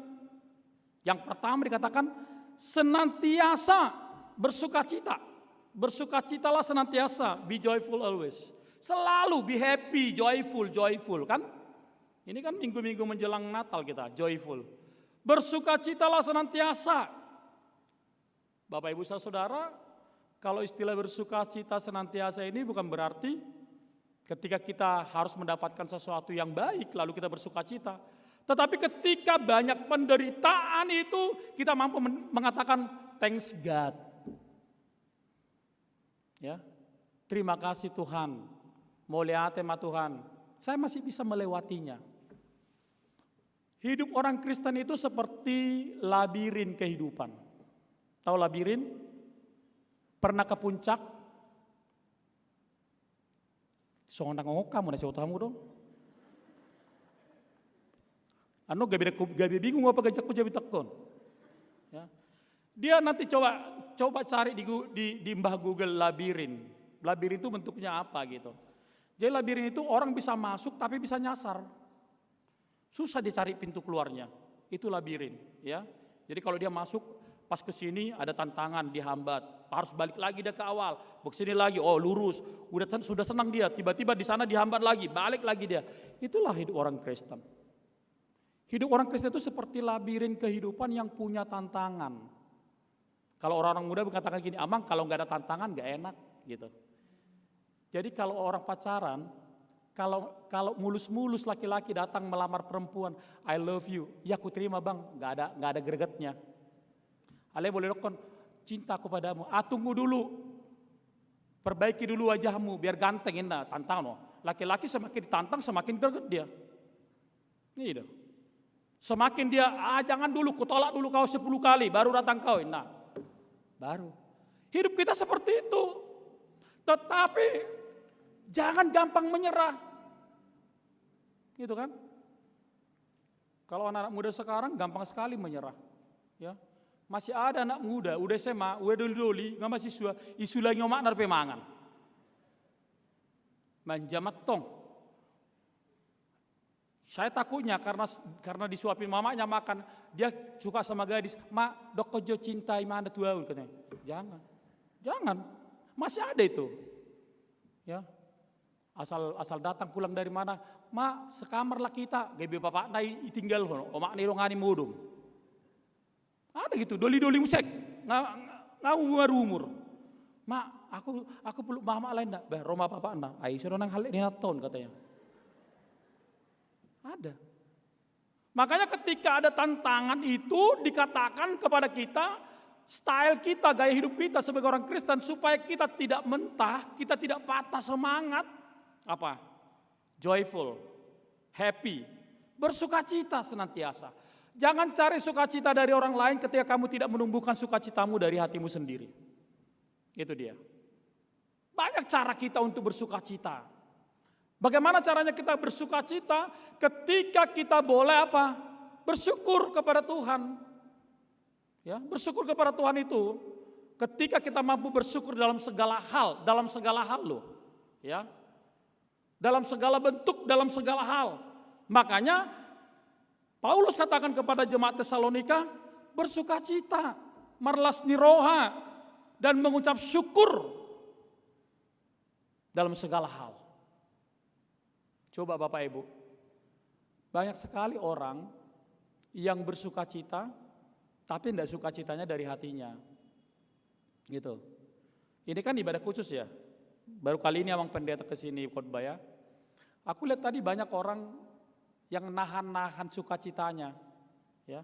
Yang pertama dikatakan senantiasa bersukacita. Bersukacitalah senantiasa, be joyful always. Selalu be happy, joyful kan? Ini kan minggu-minggu menjelang Natal kita, joyful. Bersukacitalah senantiasa. Bapak Ibu Saudara, kalau istilah bersukacita senantiasa ini bukan berarti ketika kita harus mendapatkan sesuatu yang baik lalu kita bersukacita. Tetapi ketika banyak penderitaan itu kita mampu mengatakan thanks God. Ya. Terima kasih Tuhan. Muliate ma Tuhan. Saya masih bisa melewatinya. Hidup orang Kristen itu seperti labirin kehidupan. Tahu labirin? Pernah ke puncak? Soalnya ngomong kamu nasi otamu dong. Anu gabi bingung apa gajakku jadi tekon. Ya. Dia nanti coba cari di mbah Google labirin. Labirin itu bentuknya apa gitu. Jadi labirin itu orang bisa masuk tapi bisa nyasar. Susah dicari pintu keluarnya. Itu labirin, ya. Jadi kalau dia masuk pas ke sini ada tantangan, dihambat, harus balik lagi dia ke awal, ke sini lagi, oh lurus, sudah senang dia, tiba-tiba di sana dihambat lagi, balik lagi dia. Itulah hidup orang Kristen. Hidup orang Kristen itu seperti labirin kehidupan yang punya tantangan. Kalau orang-orang muda mengatakan gini, Amang kalau nggak ada tantangan nggak enak, gitu. Jadi kalau orang pacaran, kalau mulus-mulus laki-laki datang melamar perempuan, I love you, ya aku terima bang, nggak ada gregetnya. Ale boleh lakukan cintaku padamu. Tunggu dulu. Perbaiki dulu wajahmu biar ganteng indah. Tantang no. Laki-laki semakin ditantang semakin greget dia. Gitu. Semakin dia jangan dulu, kutolak dulu kau 10 kali baru datang kau. Nah, baru. Hidup kita seperti itu. Tetapi jangan gampang menyerah. Gitu kan? Kalau anak-anak muda sekarang gampang sekali menyerah. Ya. Masih ada anak muda, udah SMA, udah doli, nggak mahasiswa, isu lagi ngomak narpe mangan. Manjamat tong. Saya takutnya karena disuapin mamanya makan, dia suka sama gadis, mak dok kojo cintai mana tuaun katanya. Jangan, masih ada itu. Ya, asal datang pulang dari mana, mak sekamar lah kita, gabi bapak nai tinggal, omak nih rongani mudum. Ada gitu, doli-doli musik, ngawur umur. Mak, aku peluk mama lain enggak? Bah, Roma papa enggak? Aisyah nang hal ini naton katanya. Ada. Makanya ketika ada tantangan itu dikatakan kepada kita, style kita, gaya hidup kita sebagai orang Kristen supaya kita tidak mentah, kita tidak patah semangat. Apa? Joyful, happy, bersukacita senantiasa. Jangan cari sukacita dari orang lain ketika kamu tidak menumbuhkan sukacitamu dari hatimu sendiri. Itu dia. Banyak cara kita untuk bersukacita. Bagaimana caranya kita bersukacita ketika kita boleh apa? Bersyukur kepada Tuhan. Ya, bersyukur kepada Tuhan itu ketika kita mampu bersyukur dalam segala hal loh. Ya. Dalam segala bentuk, dalam segala hal. Makanya Paulus katakan kepada jemaat Tesalonika, bersukacita, marlasni roha, dan mengucap syukur dalam segala hal. Coba Bapak Ibu, banyak sekali orang yang bersukacita, tapi tidak sukacitanya dari hatinya. Gitu. Ini kan ibadah khusus ya. Baru kali ini Abang Pendeta kesini khotbah ya. Aku lihat tadi banyak orang yang nahan-nahan sukacitanya. Ya.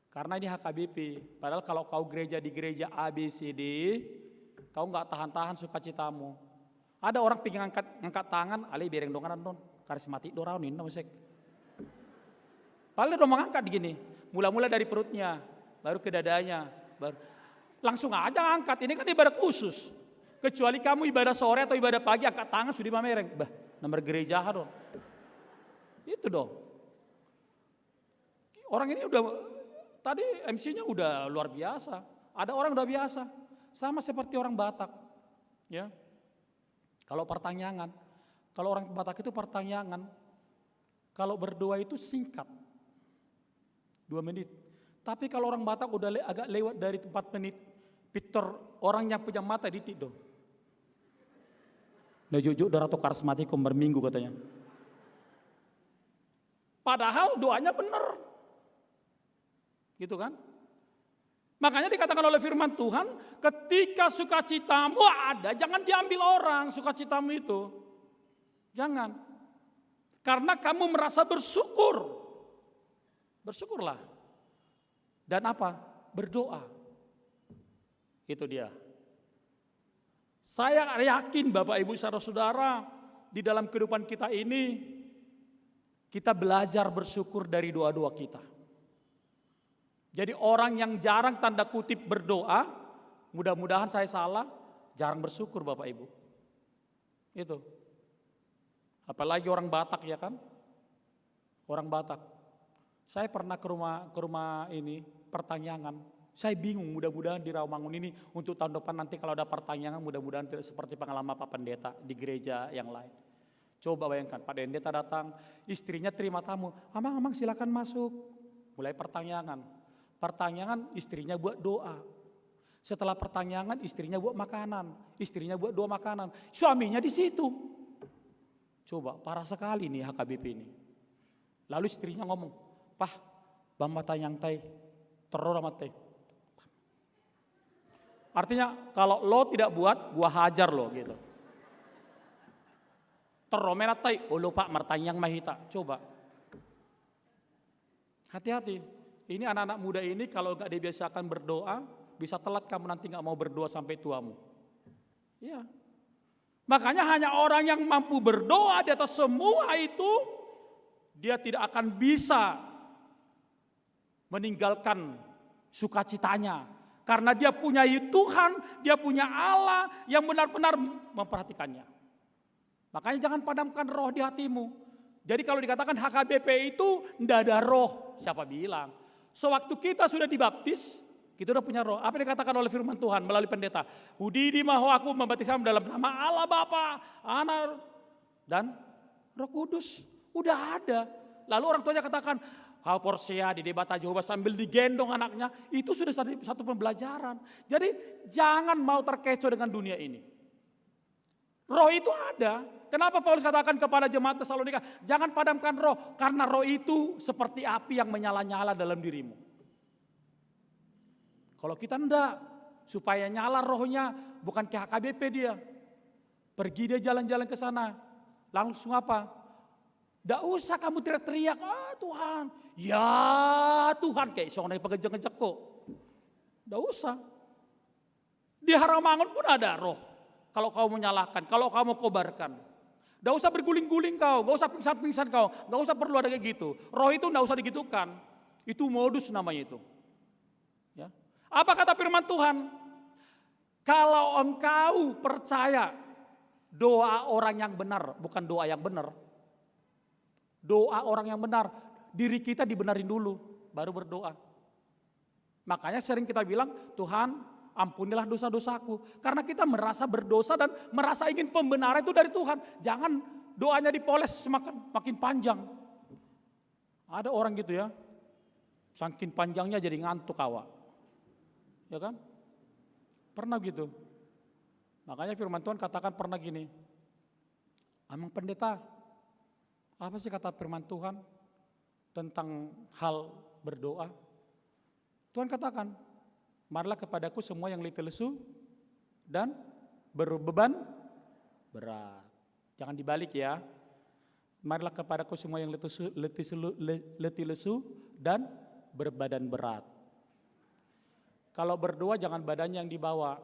Karena ini HKBP. Padahal kalau kau gereja di gereja ABCD, kau nggak tahan-tahan sukacitamu. Ada orang pengen ngangkat tangan, ale bereng dongan non, karismatik doraunin musik. Padahal dia udah mengangkat gini, mula-mula dari perutnya, baru ke dadanya, baru langsung aja angkat. Ini kan ibadah khusus. Kecuali kamu ibadah sore atau ibadah pagi, angkat tangan sudah pamereng. Bah, nomor gereja dong. Itu dong. Orang ini udah, tadi MC-nya udah luar biasa. Ada orang udah biasa, sama seperti orang Batak. Ya. Kalau pertanyaan, kalau orang Batak itu pertanyaan, kalau berdoa itu singkat, 2 menit. Tapi kalau orang Batak udah agak lewat dari 4 menit, Victor orang yang punya mata ditik dong. Nah jujur darah tukar karismatikum berminggu katanya. Padahal doanya benar. Gitu kan? Makanya dikatakan oleh firman Tuhan, ketika sukacitamu ada, jangan diambil orang sukacitamu itu. Jangan. Karena kamu merasa bersyukur. Bersyukurlah. Dan apa? Berdoa. Itu dia. Saya yakin Bapak Ibu saudara-saudara, di dalam kehidupan kita ini, kita belajar bersyukur dari doa-doa kita. Jadi orang yang jarang tanda kutip berdoa, mudah-mudahan saya salah, jarang bersyukur Bapak Ibu. Itu. Apalagi orang Batak ya kan? Orang Batak. Saya pernah ke rumah ini, pertanyaan. Saya bingung, mudah-mudahan di Rawamangun ini untuk tahun depan nanti kalau ada pertanyaan, mudah-mudahan tidak seperti pengalaman Pak Pendeta di gereja yang lain. Coba bayangkan, Pak Pendeta datang, istrinya terima tamu, amang silakan masuk. Mulai pertanyaan. Pertanyaan istrinya buat doa. Setelah pertanyaan istrinya buat makanan. Istrinya buat doa makanan. Suaminya di situ. Coba parah sekali nih HKBP ini. Lalu istrinya ngomong, "Pah, bamba tanyang tai, teror amat tai." Artinya kalau lo tidak buat, gua hajar lo gitu. Teromena tai, oh lo pak martanyang mahita. Coba. Hati-hati. Ini anak-anak muda ini kalau gak dibiasakan berdoa, bisa telat kamu nanti gak mau berdoa sampai tuamu. Ya. Makanya hanya orang yang mampu berdoa di atas semua itu, dia tidak akan bisa meninggalkan sukacitanya. Karena dia punya Tuhan, dia punya Allah yang benar-benar memperhatikannya. Makanya jangan padamkan roh di hatimu. Jadi kalau dikatakan HKBP itu tidak ada roh, siapa bilang? Sewaktu kita sudah dibaptis, kita sudah punya roh. Apa yang dikatakan oleh firman Tuhan melalui pendeta? Hudidi mahu aku membaptiskan dalam nama Allah Bapa, Anak, dan Roh Kudus. Udah ada. Lalu orang tuanya katakan, Porsia di debata Jehovah sambil digendong anaknya, itu sudah satu pembelajaran. Jadi jangan mau terkecoh dengan dunia ini. Roh itu ada. Kenapa Paulus katakan kepada jemaat Tesalonika, jangan padamkan roh, karena roh itu seperti api yang menyala-nyala dalam dirimu. Kalau kita enggak, supaya nyala rohnya, bukan ke HKBP dia. Pergi dia jalan-jalan ke sana, langsung apa? Enggak usah kamu teriak-teriak, Tuhan, ya Tuhan, kayak seorang yang pegejek-gejek kok. Enggak usah. Di Haramangun pun ada roh. Kalau kau menyalahkan, kalau kau mau kobarkan. Gak usah berguling-guling kau, gak usah pingsan-pingsan kau, gak usah perlu ada kayak gitu. Roh itu gak usah digitukan, itu modus namanya itu. Ya. Apa kata firman Tuhan? Kalau engkau percaya doa orang yang benar, bukan doa yang benar. Doa orang yang benar, diri kita dibenarin dulu, baru berdoa. Makanya sering kita bilang, Tuhan ampunilah dosa-dosaku. Karena kita merasa berdosa dan merasa ingin pembenaran itu dari Tuhan. Jangan doanya dipoles makin panjang. Ada orang gitu ya, Saking panjangnya jadi ngantuk awak. Ya kan? Pernah gitu. Makanya firman Tuhan katakan pernah gini. Amang pendeta, apa sih kata firman Tuhan tentang hal berdoa? Tuhan katakan, marilah kepadaku semua yang letih lesu dan berbeban berat. Jangan dibalik ya. Marilah kepadaku semua yang letih lesu dan berbadan berat. Kalau berdoa jangan badannya yang dibawa.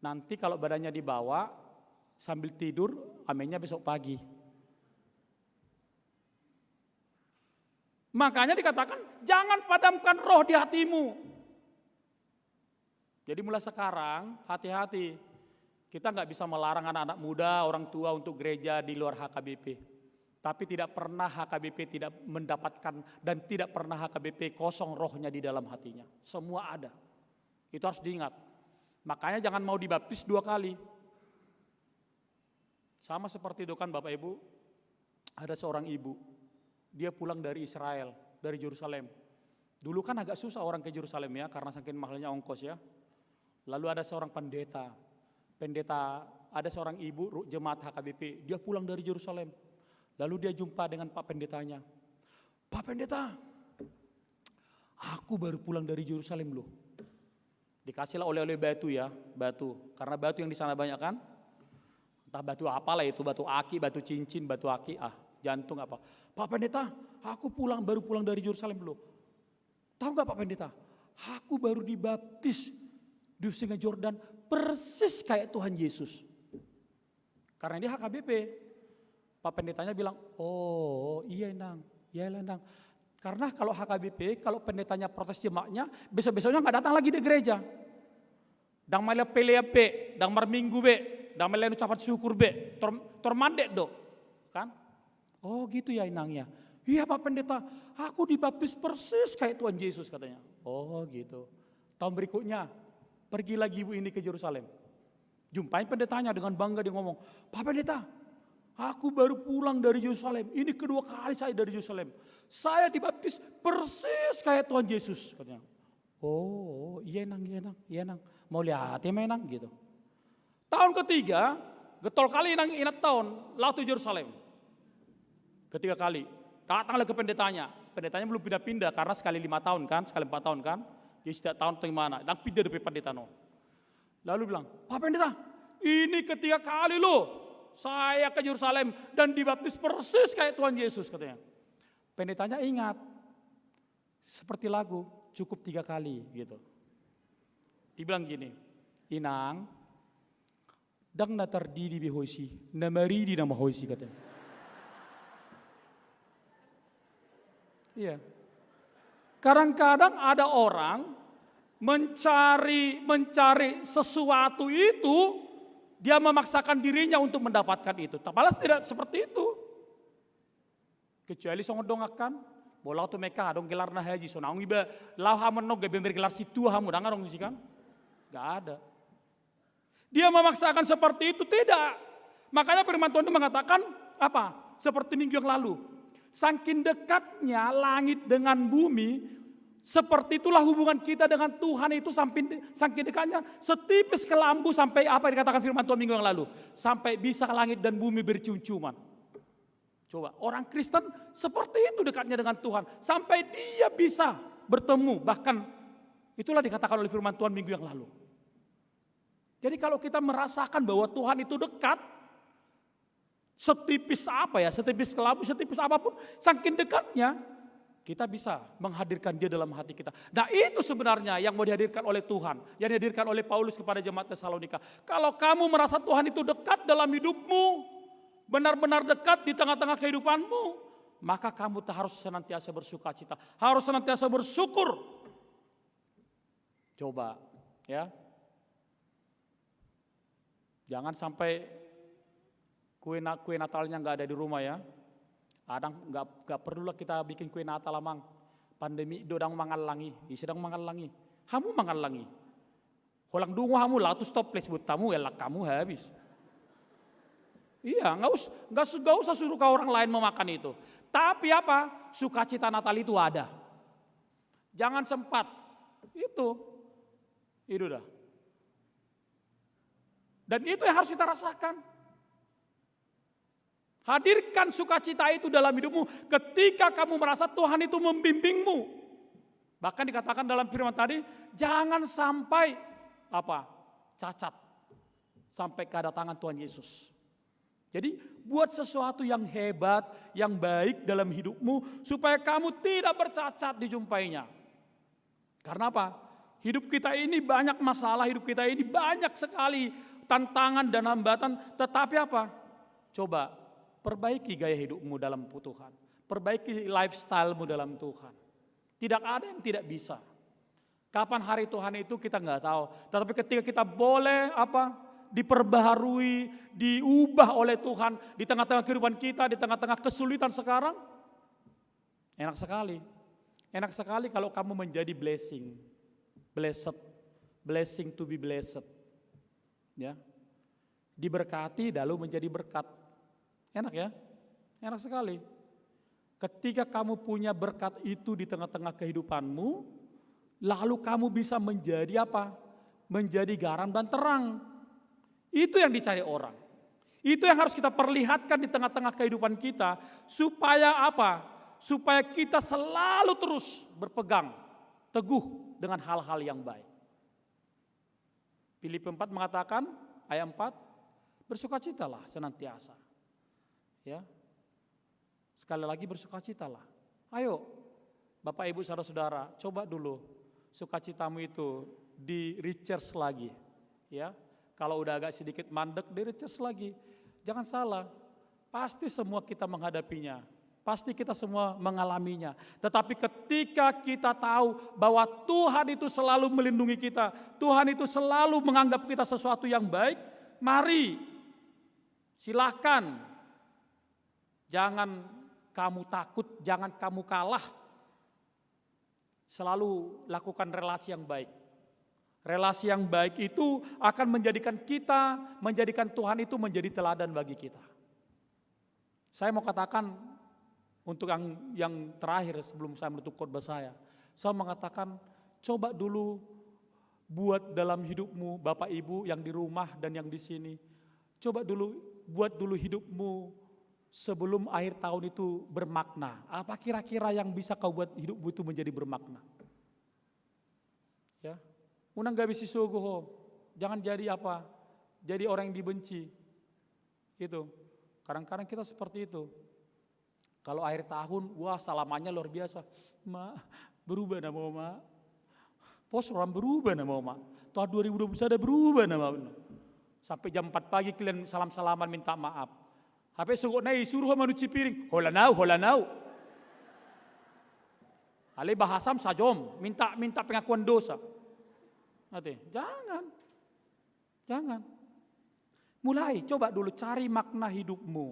Nanti kalau badannya dibawa sambil tidur, aminnya besok pagi. Makanya dikatakan jangan padamkan roh di hatimu. Jadi mulai sekarang hati-hati. Kita nggak bisa melarang anak-anak muda, orang tua untuk gereja di luar HKBP. Tapi tidak pernah HKBP tidak mendapatkan dan tidak pernah HKBP kosong rohnya di dalam hatinya. Semua ada. Itu harus diingat. Makanya jangan mau dibaptis 2 kali. Sama seperti itu kan Bapak Ibu, ada seorang ibu. Dia pulang dari Israel, dari Yerusalem. Dulu kan agak susah orang ke Yerusalem ya, karena saking mahalnya ongkos ya. Lalu ada seorang pendeta, ada seorang ibu jemaat HKBP, dia pulang dari Yerusalem. Lalu dia jumpa dengan Pak Pendetanya. Pak Pendeta, aku baru pulang dari Yerusalem loh. Dikasihlah oleh-oleh batu ya, batu. Karena batu yang di sana banyak kan. Entah batu apalah itu, batu aki, batu cincin, batu aki, jantung apa. Pak Pendeta, aku baru pulang dari Yerusalem loh. Tahu gak Pak Pendeta, aku baru dibaptis di Sungai Jordan persis kayak Tuhan Yesus. Karena dia HKBP. Pak Pendetanya bilang, oh iya nang, Karena kalau HKBP, kalau pendetanya protes jemaatnya, besok-besoknya nggak datang lagi di gereja. Dang malah pelea be, dang mar minggu be, dang malah ucapan syukur be, tormandek do, kan? Oh gitu ya inangnya. Iya Pak Pendeta, aku dibaptis persis kayak Tuhan Yesus katanya. Oh gitu. Tahun berikutnya, pergi lagi ibu ini ke Yerusalem. Jumpain pendetanya dengan bangga dia ngomong, Pak Pendeta, aku baru pulang dari Yerusalem. Ini kedua kali saya dari Yerusalem. Saya dibaptis persis kayak Tuhan Yesus katanya. Oh iya nang. Mau lihat ya nang gitu. Tahun ketiga, getol kali nang ingat tahun, lautu Yerusalem. Ketiga kali, datanglah ke pendetanya. Pendetanya belum pindah-pindah karena sekali 5 tahun kan, sekali 4 tahun kan. Jadi setiap tahun atau gimana, dan pindah dari pendeta no. Lalu bilang, Pak Pendeta, ini ketiga kali loh. Saya ke Yerusalem dan dibaptis persis kayak Tuhan Yesus katanya. Pendetanya ingat, seperti lagu, cukup 3 kali gitu. Dibilang gini, Inang, dang natar di bihoisi, namari di nama hoisi katanya. Iya. Kadang-kadang ada orang mencari sesuatu itu, dia memaksakan dirinya untuk mendapatkan itu. Tapalas tidak seperti itu. Kecuali songo dongakan, bola tu mereka dong gelar na haji so naung iba lau hamun no gebe gelar situ hamu dangan dong sih kan? Gak ada. Dia memaksakan seperti itu tidak. Makanya firman Tuhan itu mengatakan apa? Seperti minggu yang lalu. Saking dekatnya langit dengan bumi, seperti itulah hubungan kita dengan Tuhan itu saking dekatnya setipis kelambu sampai apa yang dikatakan firman Tuhan minggu yang lalu. Sampai bisa langit dan bumi bercium-ciuman. Coba orang Kristen seperti itu dekatnya dengan Tuhan. Sampai dia bisa bertemu. Bahkan itulah dikatakan oleh firman Tuhan minggu yang lalu. Jadi kalau kita merasakan bahwa Tuhan itu dekat. Setipis apa ya, setipis kelambu, setipis apapun. Saking dekatnya. Kita bisa menghadirkan dia dalam hati kita. Nah itu sebenarnya yang mau dihadirkan oleh Tuhan. Yang dihadirkan oleh Paulus kepada jemaat Tesalonika. Kalau kamu merasa Tuhan itu dekat dalam hidupmu. Benar-benar dekat di tengah-tengah kehidupanmu. Maka kamu harus senantiasa bersuka cita. Harus senantiasa bersyukur. Coba ya. Jangan sampai kue Natalnya nggak ada di rumah ya. Adang nggak perlulah kita bikin kue Natal amang. Pandemi dodang mangalangi, sedang mangalangi. Kamu mangalangi. Holang dungu kamu lah tuh stop place buat tamu elak kamu habis. Iya, nggak usah suruh ke orang lain memakan itu. Tapi apa? Sukacita Natal itu ada. Jangan sempat. Itu dah. Dan itu yang harus kita rasakan. Hadirkan sukacita itu dalam hidupmu ketika kamu merasa Tuhan itu membimbingmu. Bahkan dikatakan dalam firman tadi, jangan sampai cacat sampai kedatangan Tuhan Yesus. Jadi buat sesuatu yang hebat, yang baik dalam hidupmu supaya kamu tidak bercacat dijumpainya. Karena apa? Hidup kita ini banyak masalah, hidup kita ini banyak sekali tantangan dan hambatan. Tetapi apa? Coba perbaiki gaya hidupmu dalam Tuhan. Perbaiki lifestyle-mu dalam Tuhan. Tidak ada yang tidak bisa. Kapan hari Tuhan itu kita nggak tahu. Tetapi ketika kita boleh diperbaharui, diubah oleh Tuhan di tengah-tengah kehidupan kita, di tengah-tengah kesulitan sekarang, enak sekali. Enak sekali kalau kamu menjadi blessing. Blessing to be blessed. Ya. Diberkati lalu menjadi berkat. Enak ya? Enak sekali. Ketika kamu punya berkat itu di tengah-tengah kehidupanmu, lalu kamu bisa menjadi menjadi garam dan terang. Itu yang dicari orang. Itu yang harus kita perlihatkan di tengah-tengah kehidupan kita. Supaya supaya kita selalu terus berpegang teguh dengan hal-hal yang baik. Filipi 4 mengatakan, ayat 4, bersukacitalah senantiasa. Ya. Sekali lagi bersukacitalah. Ayo, Bapak Ibu saudara-saudara, coba dulu sukacitamu itu di recharge lagi. Ya. Kalau udah agak sedikit mandek, di recharge lagi. Jangan salah, pasti semua kita menghadapinya. Pasti kita semua mengalaminya. Tetapi ketika kita tahu bahwa Tuhan itu selalu melindungi kita, Tuhan itu selalu menganggap kita sesuatu yang baik, mari silahkan. Jangan kamu takut, jangan kamu kalah. Selalu lakukan relasi yang baik. Relasi yang baik itu akan menjadikan Tuhan itu menjadi teladan bagi kita. Saya mau katakan, untuk yang terakhir sebelum saya menutup khotbah saya mengatakan coba dulu buat dalam hidupmu Bapak Ibu yang di rumah dan yang di sini, coba dulu buat dulu hidupmu sebelum akhir tahun itu bermakna. Apa kira-kira yang bisa kau buat hidupmu itu menjadi bermakna? Ya, unang gak bisa suguh, jangan jadi jadi orang yang dibenci. Itu kadang-kadang kita seperti itu. Kalau akhir tahun, wah salamannya luar biasa. Ma, berubah nama ma. Pos orang berubah nama ma. Tahun 2021 ada berubah nama. Sampai jam 4 pagi kalian salam-salaman minta maaf. Habis suruh naik suruh manuci piring. Holanau. Ale bahasam sajom, minta pengakuan dosa. Nanti, jangan. Mulai, coba dulu cari makna hidupmu.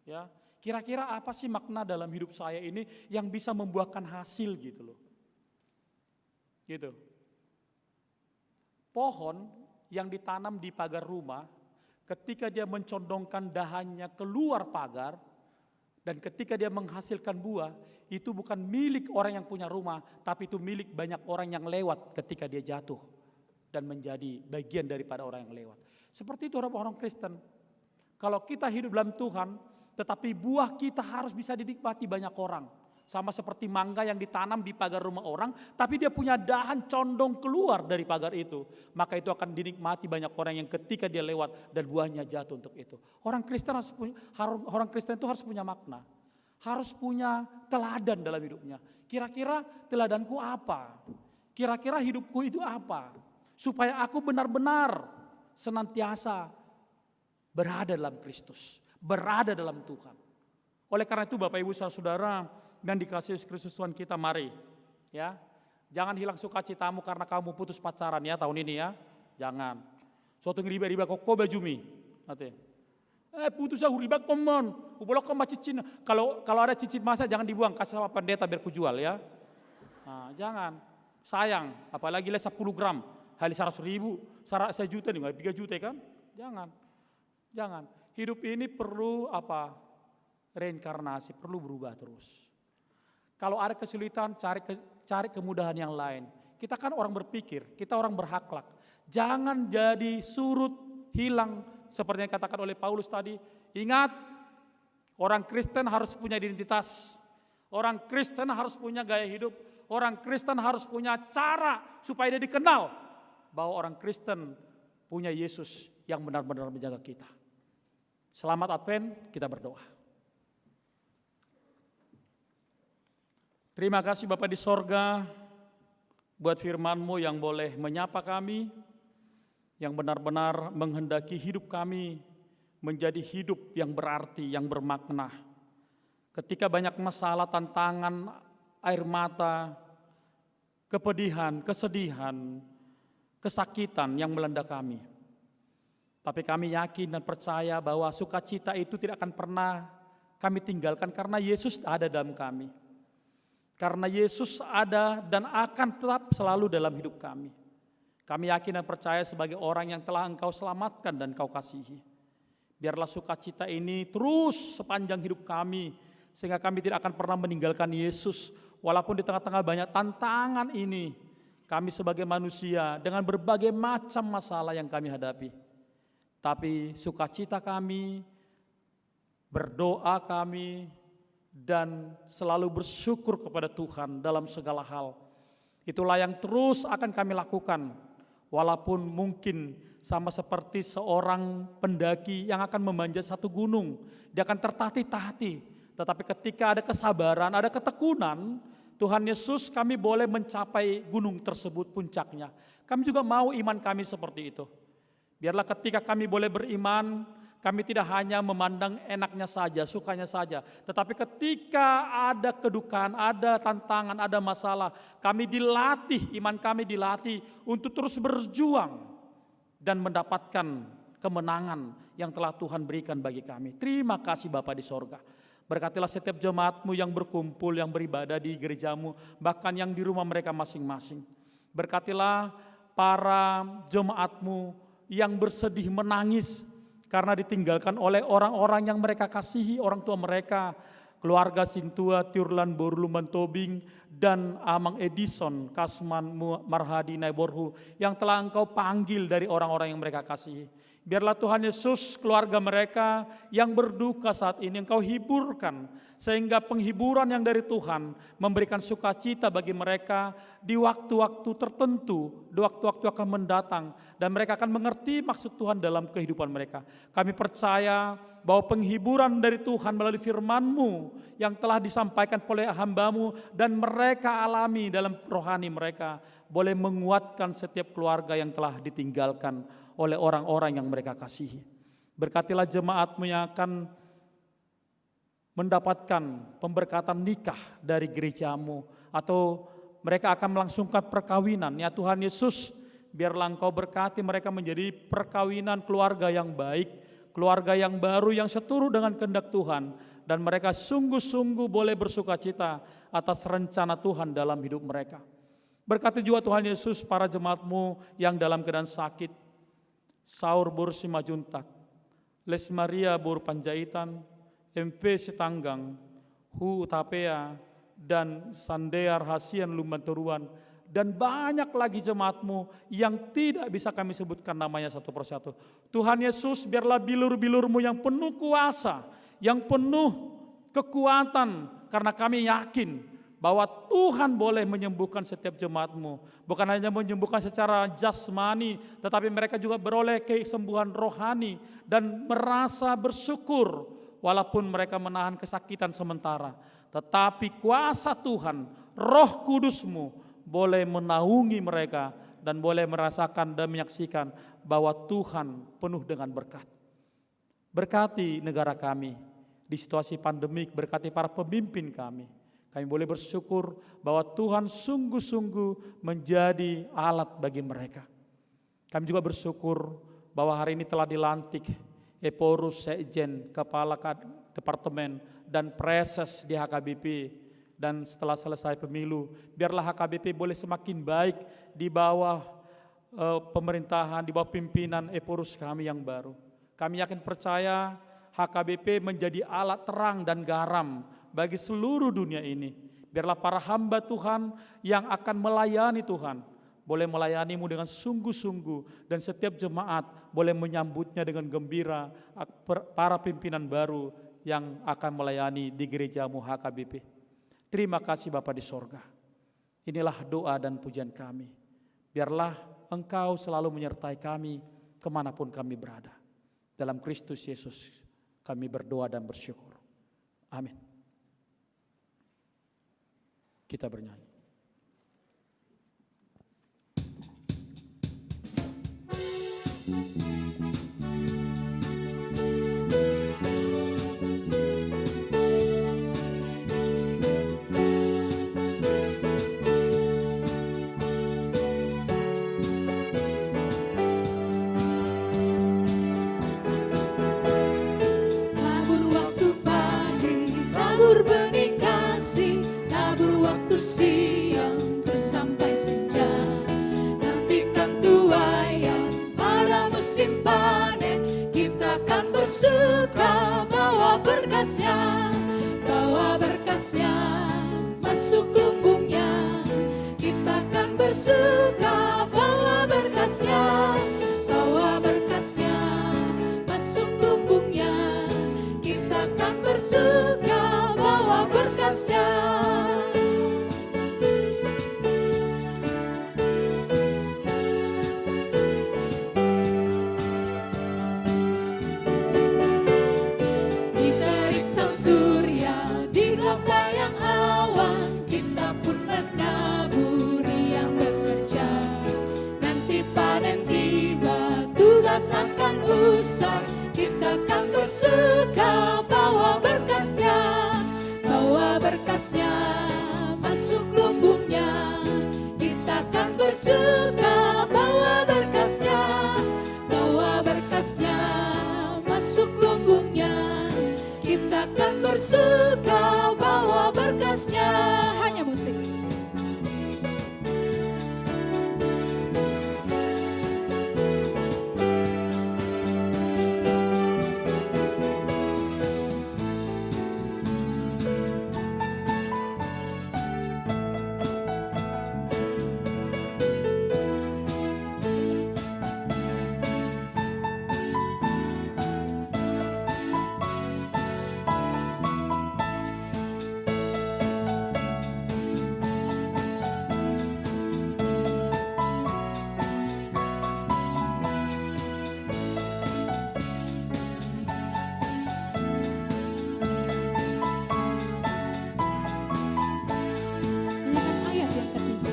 Ya. Kira-kira apa sih makna dalam hidup saya ini yang bisa membuahkan hasil gitu loh. Gitu. Pohon yang ditanam di pagar rumah, ketika dia mencondongkan dahannya keluar pagar, dan ketika dia menghasilkan buah, itu bukan milik orang yang punya rumah, tapi itu milik banyak orang yang lewat ketika dia jatuh dan menjadi bagian daripada orang yang lewat. Seperti itu orang-orang Kristen. Kalau kita hidup dalam Tuhan, tetapi buah kita harus bisa dinikmati banyak orang. Sama seperti mangga yang ditanam di pagar rumah orang, tapi dia punya dahan condong keluar dari pagar itu. Maka itu akan dinikmati banyak orang yang ketika dia lewat dan buahnya jatuh untuk itu. Orang Kristen itu harus punya makna. Harus punya teladan dalam hidupnya. Kira-kira teladanku apa? Kira-kira hidupku itu apa? Supaya aku benar-benar senantiasa berada dalam Kristus. Berada dalam Tuhan. Oleh karena itu Bapak Ibu saudara dan dikasihi Yesus Kristus Tuhan kita, mari ya. Jangan hilang sukacitamu karena kamu putus pacaran ya tahun ini ya. Jangan. Suatu riba kok bajumi. Nanti. Putus aku riba komon. Ubolok koma cicin. Kalau ada cicit masa jangan dibuang, kasih sama pendeta biar kujual ya. Nah, jangan. Sayang, apalagi 10 gram, hal 100.000, 1 juta nih, 3 juta kan? Jangan. Hidup ini perlu reinkarnasi, perlu berubah terus. Kalau ada kesulitan, cari kemudahan yang lain. Kita kan orang berpikir, kita orang berakhlak. Jangan jadi surut, hilang, seperti yang dikatakan oleh Paulus tadi. Ingat, orang Kristen harus punya identitas. Orang Kristen harus punya gaya hidup. Orang Kristen harus punya cara supaya dia dikenal bahwa orang Kristen punya Yesus yang benar-benar menjaga kita. Selamat Advent, kita berdoa. Terima kasih Bapa di sorga buat firman-Mu yang boleh menyapa kami, yang benar-benar menghendaki hidup kami menjadi hidup yang berarti, yang bermakna. Ketika banyak masalah, tantangan, air mata, kepedihan, kesedihan, kesakitan yang melanda kami. Tapi kami yakin dan percaya bahwa sukacita itu tidak akan pernah kami tinggalkan karena Yesus ada dalam kami. Karena Yesus ada dan akan tetap selalu dalam hidup kami. Kami yakin dan percaya sebagai orang yang telah Engkau selamatkan dan Engkau kasihi. Biarlah sukacita ini terus sepanjang hidup kami, sehingga kami tidak akan pernah meninggalkan Yesus. Walaupun di tengah-tengah banyak tantangan ini, kami sebagai manusia dengan berbagai macam masalah yang kami hadapi. Tapi sukacita kami, berdoa kami, dan selalu bersyukur kepada Tuhan dalam segala hal. Itulah yang terus akan kami lakukan. Walaupun mungkin sama seperti seorang pendaki yang akan memanjat satu gunung. Dia akan tertatih-tatih. Tetapi ketika ada kesabaran, ada ketekunan, Tuhan Yesus kami boleh mencapai gunung tersebut puncaknya. Kami juga mau iman kami seperti itu. Biarlah ketika kami boleh beriman, kami tidak hanya memandang enaknya saja, sukanya saja. Tetapi ketika ada kedukaan, ada tantangan, ada masalah, kami dilatih, iman kami dilatih untuk terus berjuang dan mendapatkan kemenangan yang telah Tuhan berikan bagi kami. Terima kasih Bapa di sorga. Berkatilah setiap jemaat-Mu yang berkumpul, yang beribadah di gereja-Mu, bahkan yang di rumah mereka masing-masing. Berkatilah para jemaat-Mu yang bersedih menangis karena ditinggalkan oleh orang-orang yang mereka kasihi, orang tua mereka, keluarga Sintua, Tiurlan, Borluman, Tobing, dan Amang Edison, Kasman, Marhadi, Naiborhu, yang telah Engkau panggil dari orang-orang yang mereka kasihi. Biarlah Tuhan Yesus keluarga mereka yang berduka saat ini Engkau hiburkan, sehingga penghiburan yang dari Tuhan memberikan sukacita bagi mereka di waktu-waktu tertentu, di waktu-waktu akan mendatang, dan mereka akan mengerti maksud Tuhan dalam kehidupan mereka. Kami percaya bahwa penghiburan dari Tuhan melalui firman-Mu yang telah disampaikan oleh hamba-Mu dan mereka alami dalam rohani mereka, boleh menguatkan setiap keluarga yang telah ditinggalkan oleh orang-orang yang mereka kasihi. Berkatilah jemaat-Mu yang akan mendapatkan pemberkatan nikah dari gereja-Mu, atau mereka akan melangsungkan perkawinan. Ya Tuhan Yesus, biarlah Engkau berkati mereka menjadi perkawinan keluarga yang baik, keluarga yang baru yang seturut dengan kehendak Tuhan, dan mereka sungguh-sungguh boleh bersukacita atas rencana Tuhan dalam hidup mereka. Berkati juga Tuhan Yesus para jemaat-Mu yang dalam keadaan sakit, Saur Bor Simajuntak, Les Maria Bor Panjaitan, MP Setanggang, Hu Tapea, dan Sandear Hasian Lumbanturuan, dan banyak lagi jemaat-Mu yang tidak bisa kami sebutkan namanya satu persatu. Tuhan Yesus, biarlah bilur-bilur-Mu yang penuh kuasa, yang penuh kekuatan, karena kami yakin bahwa Tuhan boleh menyembuhkan setiap jemaat-Mu. Bukan hanya menyembuhkan secara jasmani, tetapi mereka juga beroleh kesembuhan rohani dan merasa bersyukur walaupun mereka menahan kesakitan sementara. Tetapi kuasa Tuhan, Roh Kudus-Mu boleh menaungi mereka dan boleh merasakan dan menyaksikan bahwa Tuhan penuh dengan berkat. Berkati negara kami di situasi pandemik, berkati para pemimpin kami. Kami boleh bersyukur bahwa Tuhan sungguh-sungguh menjadi alat bagi mereka. Kami juga bersyukur bahwa hari ini telah dilantik Eporus Sekjen, Kepala Departemen, dan Preses di HKBP. Dan setelah selesai pemilu, biarlah HKBP boleh semakin baik di bawah pemerintahan, di bawah pimpinan Eporus kami yang baru. Kami yakin percaya HKBP menjadi alat terang dan garam bagi seluruh dunia ini. Biarlah para hamba Tuhan yang akan melayani Tuhan, boleh melayani-Mu dengan sungguh-sungguh, dan setiap jemaat boleh menyambutnya dengan gembira, para pimpinan baru yang akan melayani di gereja-Mu HKBP. Terima kasih Bapa di sorga. Inilah doa dan pujian kami. Biarlah Engkau selalu menyertai kami kemanapun kami berada. Dalam Kristus Yesus kami berdoa dan bersyukur. Amin. Kita bernyanyi. Tabur waktu pagi, tabur benih kasih, tabur waktu siang bersampai senja. Nantikan tuaian pada musim panen, kita akan bersuka bawa berkasnya, masuk lumbungnya. Kita akan bersuka bawa berkasnya, masuk lumbungnya. Kita akan bersuka bawa berkasnya. Diterik sang surya di gelap bayang awan, kita pun menaburi yang bekerja. Nanti panen tiba, tugas akan usai, kita akan bersuka bawa berkasnya, masuk lumbungnya. Kita akan bersuka bawa berkasnya, masuk lumbungnya. Kita akan bersuka bawa berkasnya. Hanya musik. Lihat ayat yang ketiga.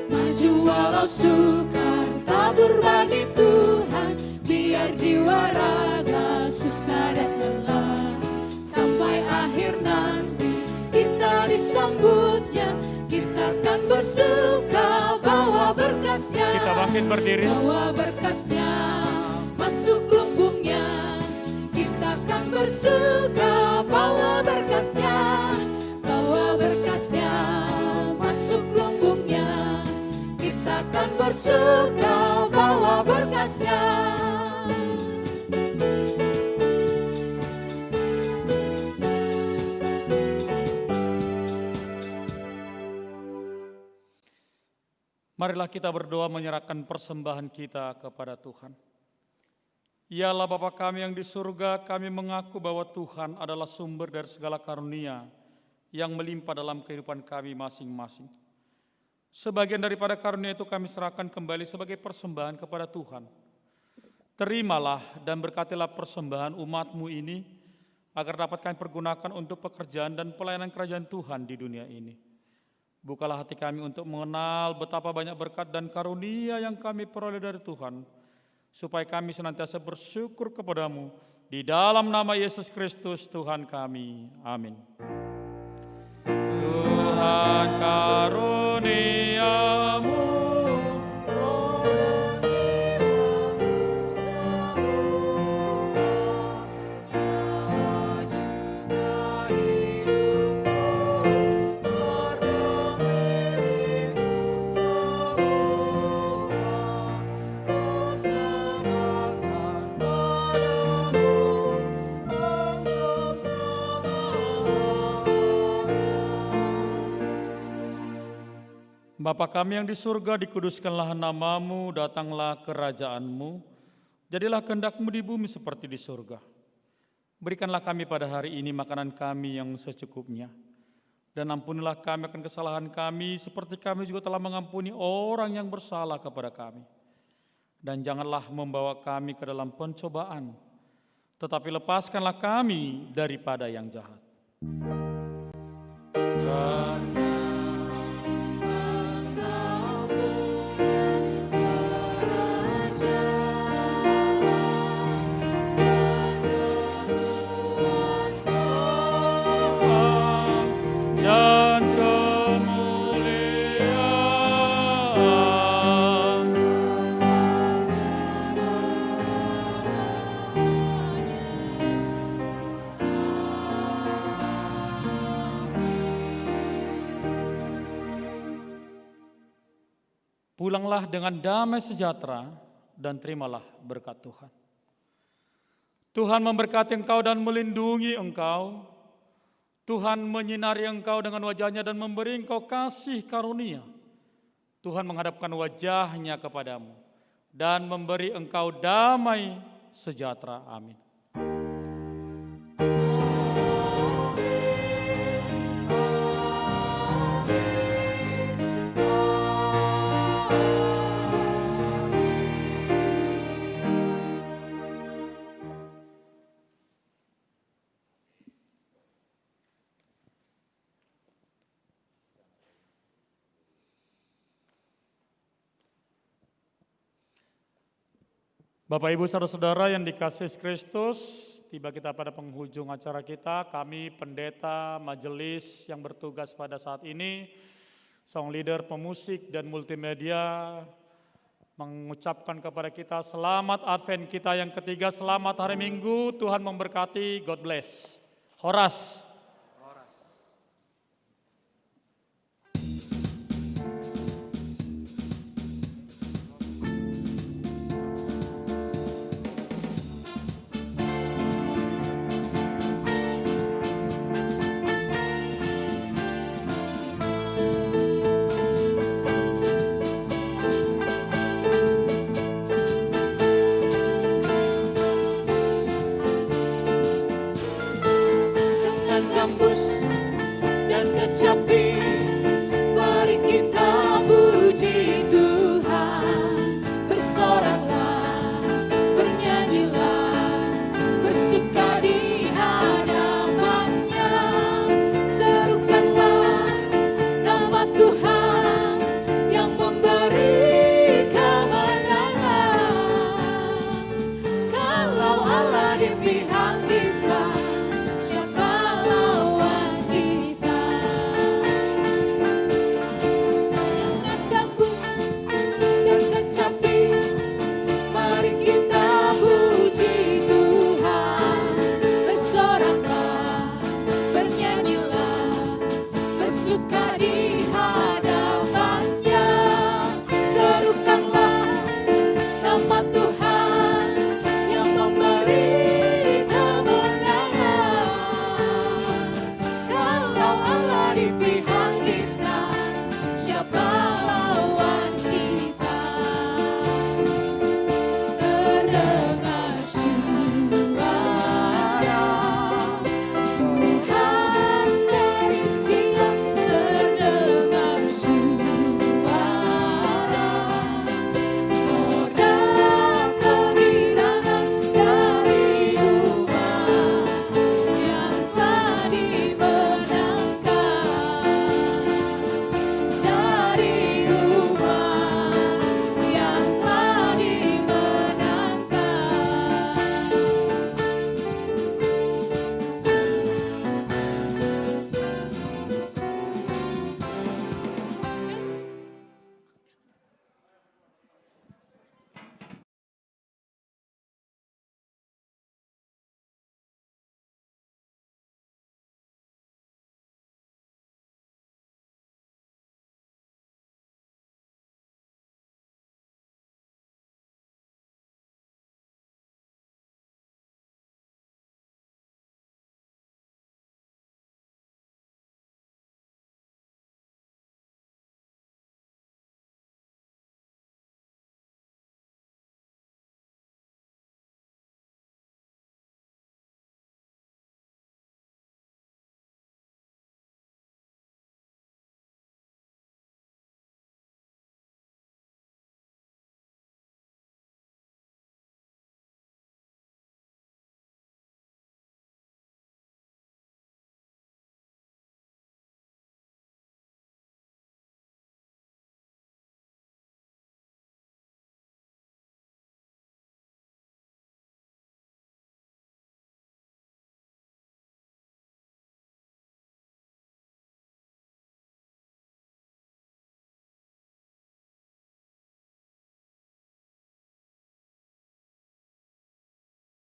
Maju walau sukar, tabur bagi Tuhan, biar jiwa raga susah dan lelah. Sampai akhir nanti kita disambutnya, kita akan bersuka bawa berkasnya. Kita bangkit berdiri. Bawa berkasnya, masuk lumbungnya. Kita akan bersuka bawa berkasnya, masuk lumbungnya. Kita akan bersuka bawa berkasnya. Marilah kita berdoa menyerahkan persembahan kita kepada Tuhan. Yalah Bapa kami yang di surga, kami mengaku bahwa Tuhan adalah sumber dari segala karunia yang melimpah dalam kehidupan kami masing-masing. Sebagian daripada karunia itu kami serahkan kembali sebagai persembahan kepada Tuhan. Terimalah dan berkatilah persembahan umat-Mu ini, agar dapat kami pergunakan untuk pekerjaan dan pelayanan kerajaan Tuhan di dunia ini. Bukalah hati kami untuk mengenal betapa banyak berkat dan karunia yang kami peroleh dari Tuhan, supaya kami senantiasa bersyukur kepadamu, di dalam nama Yesus Kristus Tuhan kami. Amin. Tuhan karuniamu, Dosa Bapa kami yang di surga, dikuduskanlah namamu, datanglah kerajaan-Mu, jadilah kehendak-Mu di bumi seperti di surga. Berikanlah kami pada hari ini makanan kami yang secukupnya, dan ampunilah kami akan kesalahan kami, seperti kami juga telah mengampuni orang yang bersalah kepada kami. Dan janganlah membawa kami ke dalam pencobaan, tetapi lepaskanlah kami daripada yang jahat. Dan kemuliaan pulanglah dengan damai sejahtera dan terimalah berkat Tuhan. Tuhan memberkati engkau dan melindungi engkau. Tuhan menyinari engkau dengan wajah-Nya dan memberi engkau kasih karunia. Tuhan menghadapkan wajah-Nya kepadamu dan memberi engkau damai sejahtera. Amin. Bapak Ibu saudara-saudara yang dikasihi Kristus, tiba kita pada penghujung acara kita. Kami pendeta majelis yang bertugas pada saat ini, song leader, pemusik dan multimedia mengucapkan kepada kita selamat Advent kita yang ketiga, selamat hari Minggu, Tuhan memberkati, God bless. Horas.